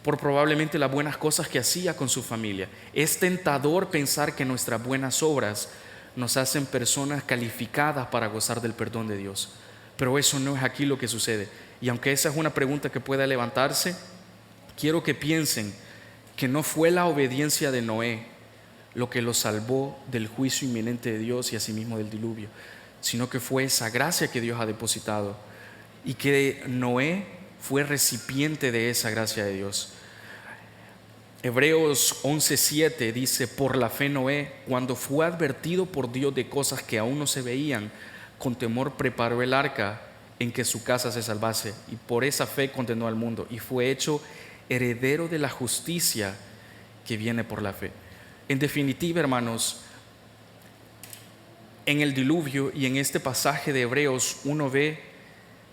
Speaker 1: por probablemente las buenas cosas que hacía con su familia. Es tentador pensar que nuestras buenas obras nos hacen personas calificadas para gozar del perdón de Dios. Pero eso no es aquí lo que sucede. Y aunque esa es una pregunta que pueda levantarse, quiero que piensen que no fue la obediencia de Noé lo que lo salvó del juicio inminente de Dios y asimismo del diluvio, sino que fue esa gracia que Dios ha depositado y que Noé fue recipiente de esa gracia de Dios. Hebreos 11:7 dice: por la fe Noé, cuando fue advertido por Dios de cosas que aún no se veían, con temor preparó el arca en que su casa se salvase, y por esa fe condenó al mundo y fue hecho heredero de la justicia que viene por la fe. En definitiva, hermanos, en el diluvio y en este pasaje de Hebreos uno ve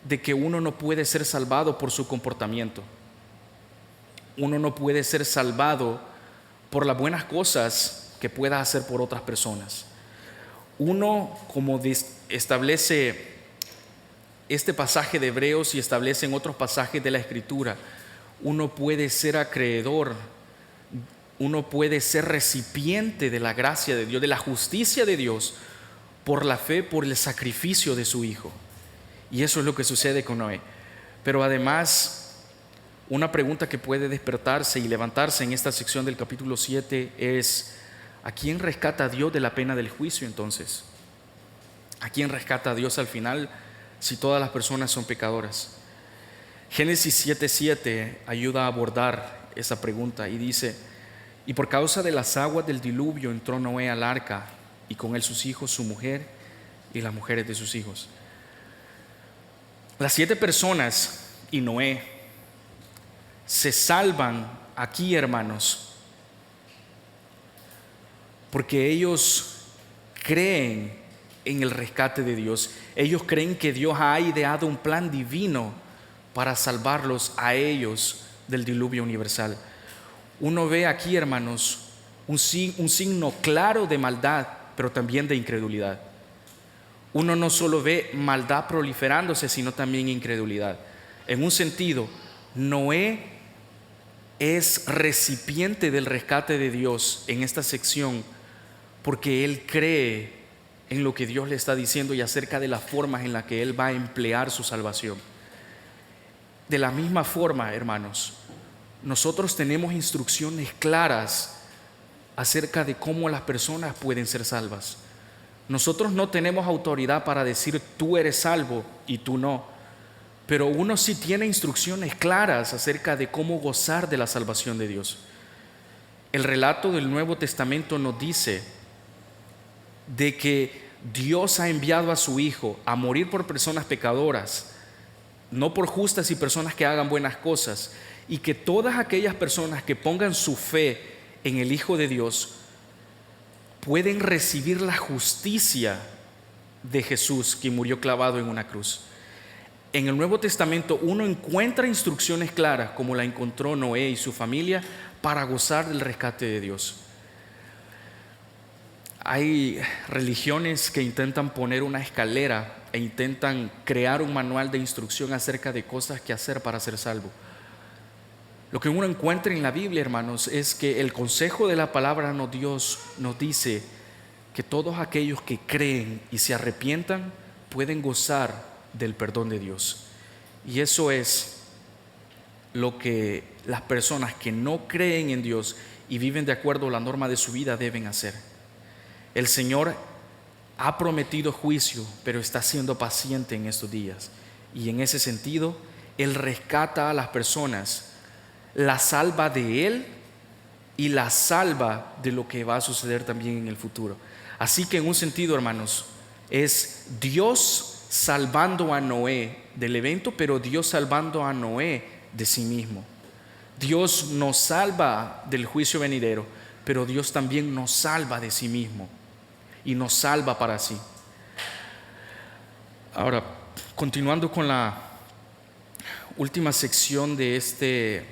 Speaker 1: de que uno no puede ser salvado por su comportamiento. Uno no puede ser salvado por las buenas cosas que pueda hacer por otras personas. Uno, como establece este pasaje de Hebreos y establece en otros pasajes de la Escritura, uno puede ser acreedor, uno puede ser recipiente de la gracia de Dios, de la justicia de Dios, por la fe, por el sacrificio de su Hijo. Y eso es lo que sucede con Noé. Pero además, una pregunta que puede despertarse y levantarse en esta sección del capítulo 7 es: ¿a quién rescata Dios de la pena del juicio entonces? ¿A quién rescata Dios al final si todas las personas son pecadoras? Génesis 7:7 ayuda a abordar esa pregunta y dice: y por causa de las aguas del diluvio entró Noé al arca, y con él sus hijos, su mujer y las mujeres de sus hijos. Las 7 personas y Noé se salvan aquí, hermanos, porque ellos creen en el rescate de Dios. Ellos creen que Dios ha ideado un plan divino para salvarlos a ellos del diluvio universal. Uno ve aquí, hermanos, un signo claro de maldad, pero también de incredulidad. Uno no solo ve maldad proliferándose, sino también incredulidad. En un sentido, Noé es recipiente del rescate de Dios en esta sección porque él cree en lo que Dios le está diciendo y acerca de las formas en las que él va a emplear su salvación. De la misma forma, hermanos, nosotros tenemos instrucciones claras acerca de cómo las personas pueden ser salvas. Nosotros no tenemos autoridad para decir tú eres salvo y tú no, pero uno sí tiene instrucciones claras acerca de cómo gozar de la salvación de Dios. El relato del Nuevo Testamento nos dice de que Dios ha enviado a su Hijo a morir por personas pecadoras, no por justas y personas que hagan buenas cosas, y que todas aquellas personas que pongan su fe en el Hijo de Dios pueden recibir la justicia de Jesús, que murió clavado en una cruz. En el Nuevo Testamento uno encuentra instrucciones claras, como la encontró Noé y su familia, para gozar del rescate de Dios. Hay religiones que intentan poner una escalera e intentan crear un manual de instrucción acerca de cosas que hacer para ser salvo. Lo que uno encuentra en la Biblia, hermanos, es que el consejo de la palabra de Dios nos dice que todos aquellos que creen y se arrepientan pueden gozar del perdón de Dios. Y eso es lo que las personas que no creen en Dios y viven de acuerdo a la norma de su vida deben hacer. El Señor ha prometido juicio, pero está siendo paciente en estos días. Y en ese sentido, Él rescata a las personas, la salva de Él y la salva de lo que va a suceder también en el futuro. Así que en un sentido, hermanos, es Dios salvando a Noé del evento, pero Dios salvando a Noé de sí mismo. Dios nos salva del juicio venidero, pero Dios también nos salva de sí mismo y nos salva para sí. Ahora, continuando con la última sección de este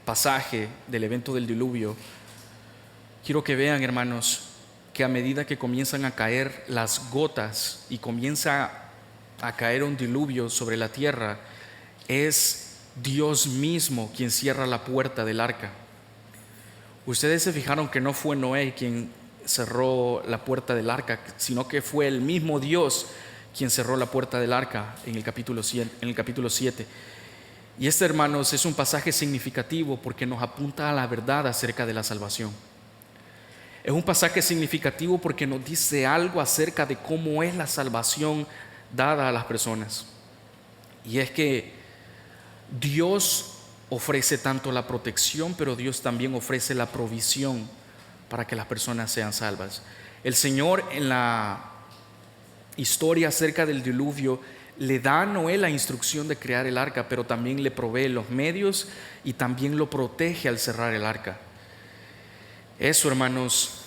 Speaker 1: pasaje del evento del diluvio, quiero que vean, hermanos, que a medida que comienzan a caer las gotas y comienza a caer un diluvio sobre la tierra, es Dios mismo quien cierra la puerta del arca. Ustedes se fijaron que no fue Noé quien cerró la puerta del arca, sino que fue el mismo Dios quien cerró la puerta del arca en el capítulo 7. Y este, hermanos, es un pasaje significativo porque nos apunta a la verdad acerca de la salvación. Es un pasaje significativo porque nos dice algo acerca de cómo es la salvación dada a las personas. Y es que Dios ofrece tanto la protección, pero Dios también ofrece la provisión para que las personas sean salvas. El Señor, en la historia acerca del diluvio, le da a Noé la instrucción de crear el arca, pero también le provee los medios y también lo protege al cerrar el arca. Eso, hermanos,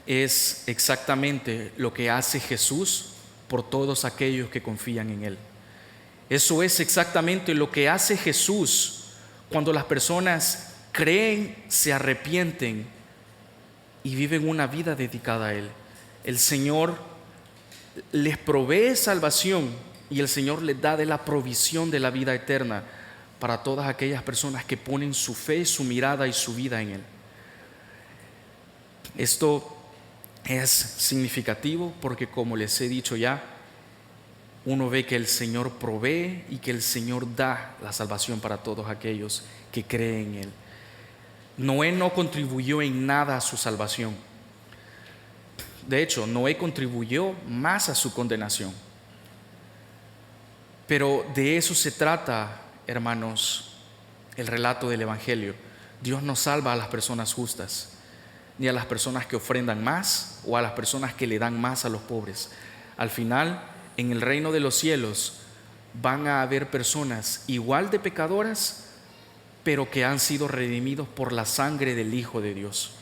Speaker 1: es exactamente lo que hace Jesús por todos aquellos que confían en Él. Eso es exactamente lo que hace Jesús cuando las personas creen, se arrepienten y viven una vida dedicada a Él. El Señor les provee salvación y el Señor les da de la provisión de la vida eterna para todas aquellas personas que ponen su fe, su mirada y su vida en Él. Esto es significativo porque, como les he dicho ya, uno ve que el Señor provee y que el Señor da la salvación para todos aquellos que creen en Él. Noé no contribuyó en nada a su salvación. De hecho, Noé contribuyó más a su condenación. Pero de eso se trata, hermanos, el relato del Evangelio. Dios no salva a las personas justas, ni a las personas que ofrendan más o a las personas que le dan más a los pobres. Al final, en el reino de los cielos van a haber personas igual de pecadoras, pero que han sido redimidos por la sangre del Hijo de Dios.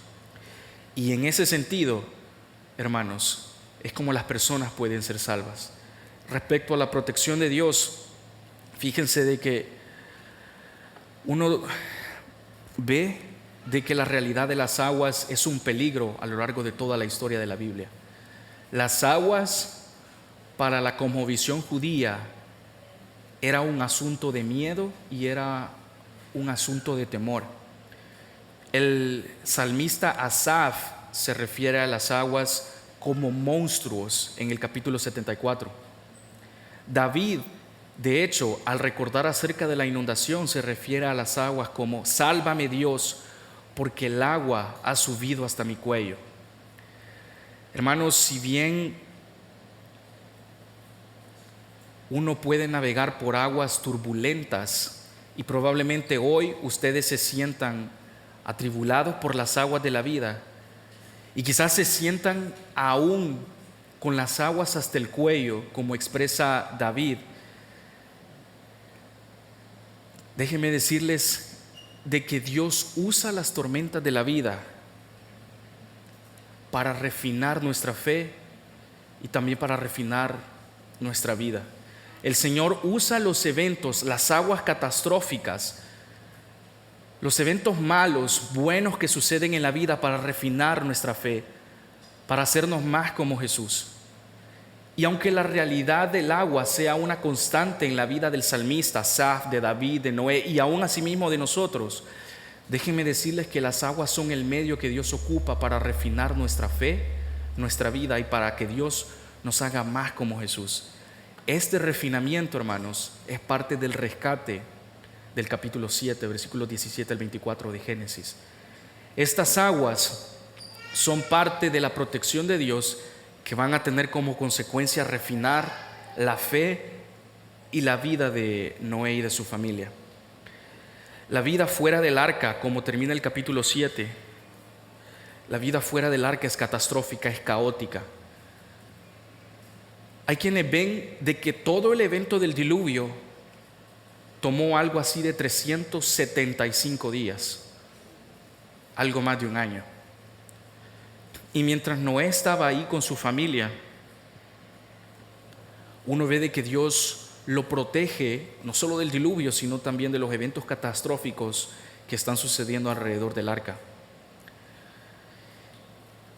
Speaker 1: Y en ese sentido, hermanos, es como las personas pueden ser salvas. Respecto a la protección de Dios, fíjense de que uno ve de que la realidad de las aguas es un peligro a lo largo de toda la historia de la Biblia. Las aguas para la cosmovisión judía era un asunto de miedo y era un asunto de temor. El salmista Asaf se refiere a las aguas como monstruos en el capítulo 74. David, de hecho, al recordar acerca de la inundación, se refiere a las aguas como: sálvame Dios, porque el agua ha subido hasta mi cuello. Hermanos, si bien uno puede navegar por aguas turbulentas, y probablemente hoy ustedes se sientan atribulados por las aguas de la vida, y quizás se sientan aún con las aguas hasta el cuello, como expresa David, déjenme decirles de que Dios usa las tormentas de la vida para refinar nuestra fe y también para refinar nuestra vida. El Señor usa los eventos, las aguas catastróficas, los eventos malos, buenos que suceden en la vida para refinar nuestra fe, para hacernos más como Jesús. Y aunque la realidad del agua sea una constante en la vida del salmista, Asaf, de David, de Noé y aún asimismo de nosotros, déjenme decirles que las aguas son el medio que Dios ocupa para refinar nuestra fe, nuestra vida, y para que Dios nos haga más como Jesús. Este refinamiento, hermanos, es parte del rescate del capítulo 7, versículos 17 al 24 de Génesis. Estas aguas son parte de la protección de Dios, que van a tener como consecuencia refinar la fe y la vida de Noé y de su familia. La vida fuera del arca, como termina el capítulo 7, la vida fuera del arca es catastrófica, es caótica. Hay quienes ven de que todo el evento del diluvio tomó algo así de 375 días, algo más de un año. Y mientras Noé estaba ahí con su familia, uno ve de que Dios lo protege no solo del diluvio, sino también de los eventos catastróficos que están sucediendo alrededor del arca.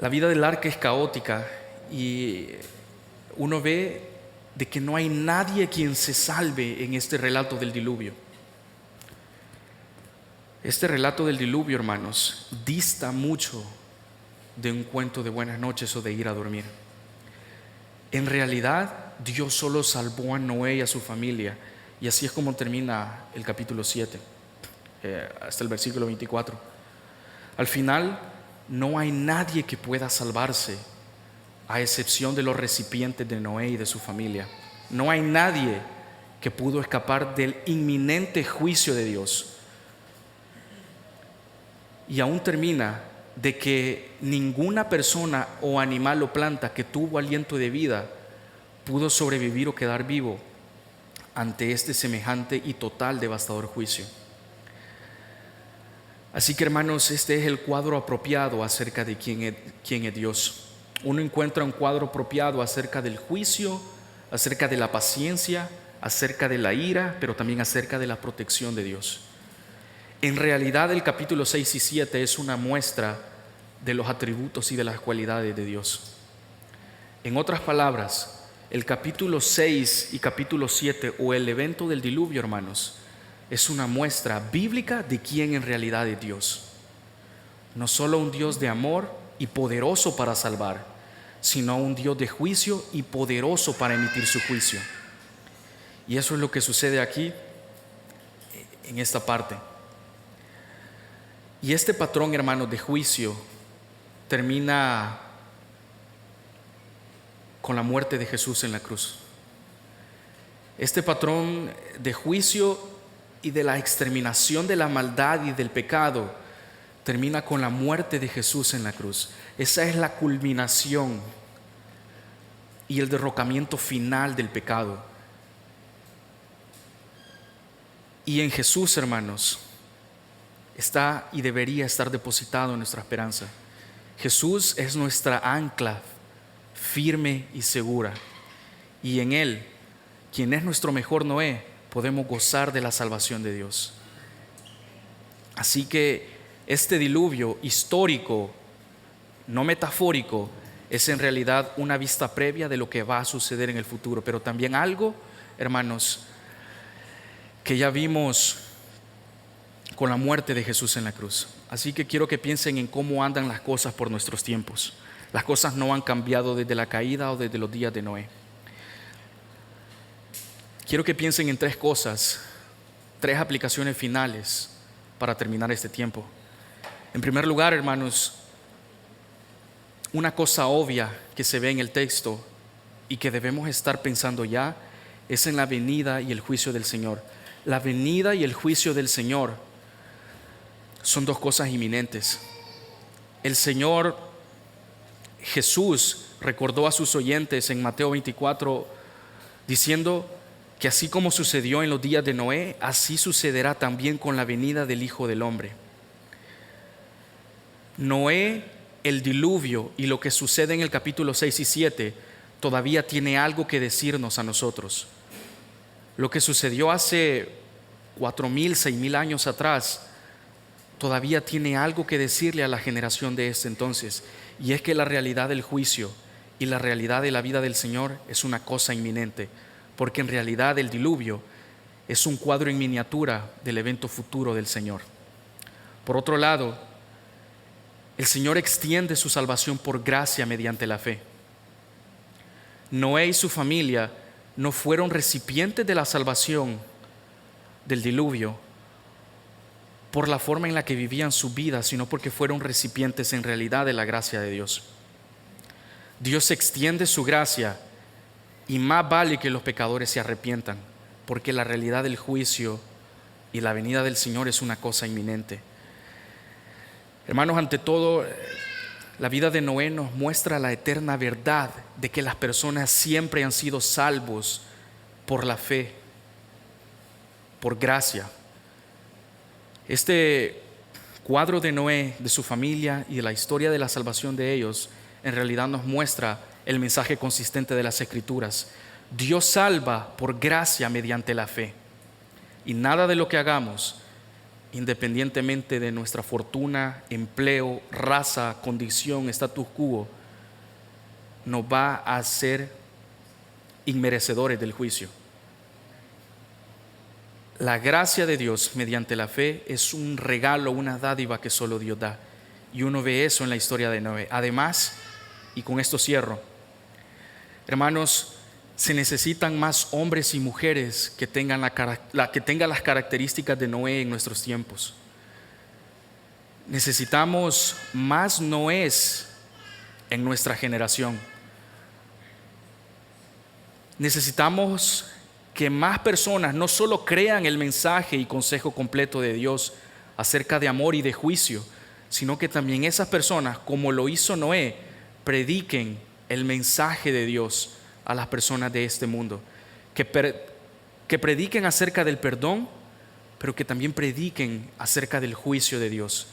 Speaker 1: La vida del arca es caótica y uno ve de que no hay nadie quien se salve en este relato del diluvio. Este relato del diluvio, hermanos, dista mucho de un cuento de buenas noches o de ir a dormir. En realidad, Dios solo salvó a Noé y a su familia, y así es como termina el capítulo 7, hasta el versículo 24. Al final, no hay nadie que pueda salvarse, a excepción de los recipientes de Noé y de su familia. No hay nadie que pudo escapar del inminente juicio de Dios. Y aún termina de que ninguna persona o animal o planta que tuvo aliento de vida pudo sobrevivir o quedar vivo ante este semejante y total devastador juicio. Así que, hermanos, este es el cuadro apropiado acerca de quién es Dios. Uno encuentra un cuadro apropiado acerca del juicio, acerca de la paciencia, acerca de la ira, pero también acerca de la protección de Dios. En realidad, el capítulo 6 y 7 es una muestra de los atributos y de las cualidades de Dios. En otras palabras, el capítulo 6 y capítulo 7, o el evento del diluvio, hermanos, es una muestra bíblica de quién en realidad es Dios. No solo un Dios de amor y poderoso para salvar, sino un Dios de juicio y poderoso para emitir su juicio. Y eso es lo que sucede aquí, en esta parte. Y este patrón, hermanos, de juicio termina con la muerte de Jesús en la cruz. Este patrón de juicio y de la exterminación de la maldad y del pecado termina con la muerte de Jesús en la cruz. Esa es la culminación y el derrocamiento final del pecado. Y en Jesús, hermanos, está y debería estar depositado nuestra esperanza. Jesús es nuestra ancla firme y segura. Y en Él, quien es nuestro mejor Noé, podemos gozar de la salvación de Dios. Así que este diluvio histórico, no metafórico, es en realidad una vista previa de lo que va a suceder en el futuro, pero también algo, hermanos, que ya vimos con la muerte de Jesús en la cruz. Así que quiero que piensen en cómo andan las cosas por nuestros tiempos. Las cosas no han cambiado desde la caída o desde los días de Noé. Quiero que piensen en tres cosas, tres aplicaciones finales para terminar este tiempo. En primer lugar, hermanos, una cosa obvia que se ve en el texto y que debemos estar pensando ya es en la venida y el juicio del Señor. La venida y el juicio del Señor son dos cosas inminentes. El Señor Jesús recordó a sus oyentes en Mateo 24 diciendo que así como sucedió en los días de Noé, así sucederá también con la venida del Hijo del Hombre. Noé, el diluvio y lo que sucede en el capítulo 6 y 7 todavía tiene algo que decirnos a nosotros. Lo que sucedió hace 4,000, 6,000 años atrás todavía tiene algo que decirle a la generación de este entonces, y es que la realidad del juicio y la realidad de la vida del Señor es una cosa inminente, porque en realidad el diluvio es un cuadro en miniatura del evento futuro del Señor. Por otro lado, el Señor extiende su salvación por gracia mediante la fe. Noé y su familia no fueron recipientes de la salvación del diluvio por la forma en la que vivían su vida, sino porque fueron recipientes en realidad de la gracia de Dios. Dios extiende su gracia y más vale que los pecadores se arrepientan, porque la realidad del juicio y la venida del Señor es una cosa inminente. Hermanos, ante todo, la vida de Noé nos muestra la eterna verdad de que las personas siempre han sido salvos por la fe, por gracia. Este cuadro de Noé, de su familia y de la historia de la salvación de ellos, en realidad nos muestra el mensaje consistente de las Escrituras. Dios salva por gracia mediante la fe. Y nada de lo que hagamos, independientemente de nuestra fortuna, empleo, raza, condición, status quo, nos va a hacer inmerecedores del juicio. La gracia de Dios mediante la fe es un regalo, una dádiva que solo Dios da. Y uno ve eso en la historia de Noé. Además, y con esto cierro, hermanos, se necesitan más hombres y mujeres que tengan las características de Noé en nuestros tiempos. Necesitamos más Noés en nuestra generación. Necesitamos que más personas no solo crean el mensaje y consejo completo de Dios acerca de amor y de juicio, sino que también esas personas, como lo hizo Noé, prediquen el mensaje de Dios a las personas de este mundo, que prediquen acerca del perdón, pero que también prediquen acerca del juicio de Dios.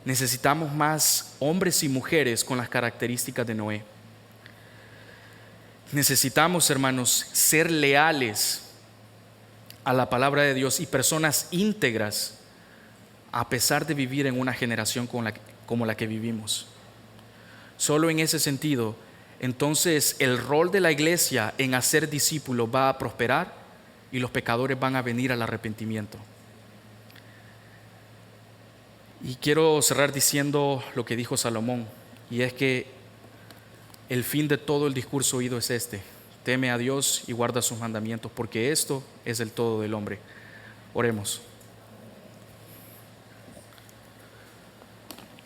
Speaker 1: Necesitamos más hombres y mujeres con las características de Noé. Necesitamos, hermanos, ser leales a la palabra de Dios y personas íntegras, a pesar de vivir en una generación como la que vivimos. Solo en ese sentido, entonces el rol de la iglesia en hacer discípulos va a prosperar y los pecadores van a venir al arrepentimiento. Y quiero cerrar diciendo lo que dijo Salomón, y es que el fin de todo el discurso oído es este: teme a Dios y guarda sus mandamientos, porque esto es el todo del hombre. Oremos.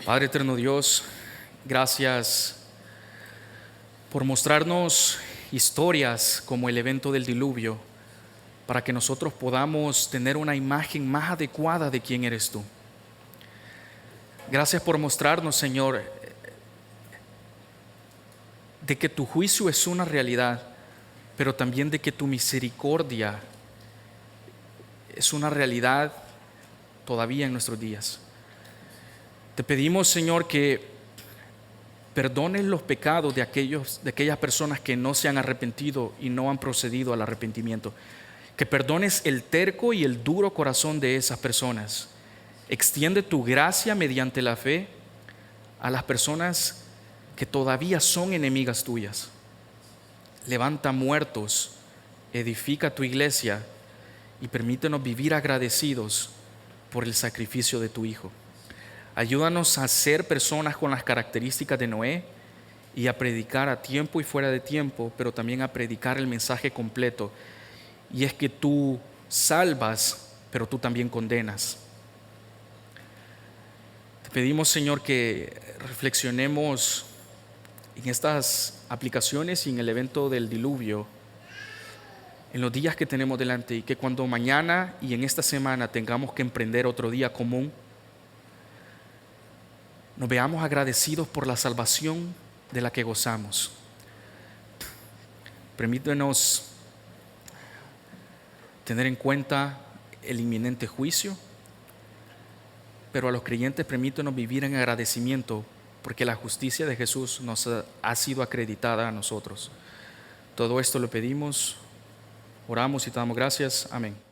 Speaker 1: Padre eterno Dios, gracias por mostrarnos historias como el evento del diluvio, para que nosotros podamos tener una imagen más adecuada de quién eres tú. Gracias por mostrarnos, Señor, de que tu juicio es una realidad, pero también de que tu misericordia es una realidad todavía en nuestros días. Te pedimos, Señor, que perdones los pecados de aquellas personas que no se han arrepentido y no han procedido al arrepentimiento. Que perdones el terco y el duro corazón de esas personas. Extiende tu gracia mediante la fe a las personas que todavía son enemigas tuyas. Levanta muertos, edifica tu iglesia y permítenos vivir agradecidos por el sacrificio de tu Hijo. Ayúdanos a ser personas con las características de Noé y a predicar a tiempo y fuera de tiempo, pero también a predicar el mensaje completo. Y es que tú salvas, pero tú también condenas. Te pedimos, Señor, que reflexionemos en estas aplicaciones y en el evento del diluvio, en los días que tenemos delante, y que cuando mañana y en esta semana tengamos que emprender otro día común, nos veamos agradecidos por la salvación de la que gozamos. Permítenos tener en cuenta el inminente juicio, pero a los creyentes permítenos vivir en agradecimiento porque la justicia de Jesús nos ha sido acreditada a nosotros. Todo esto lo pedimos, oramos y te damos gracias. Amén.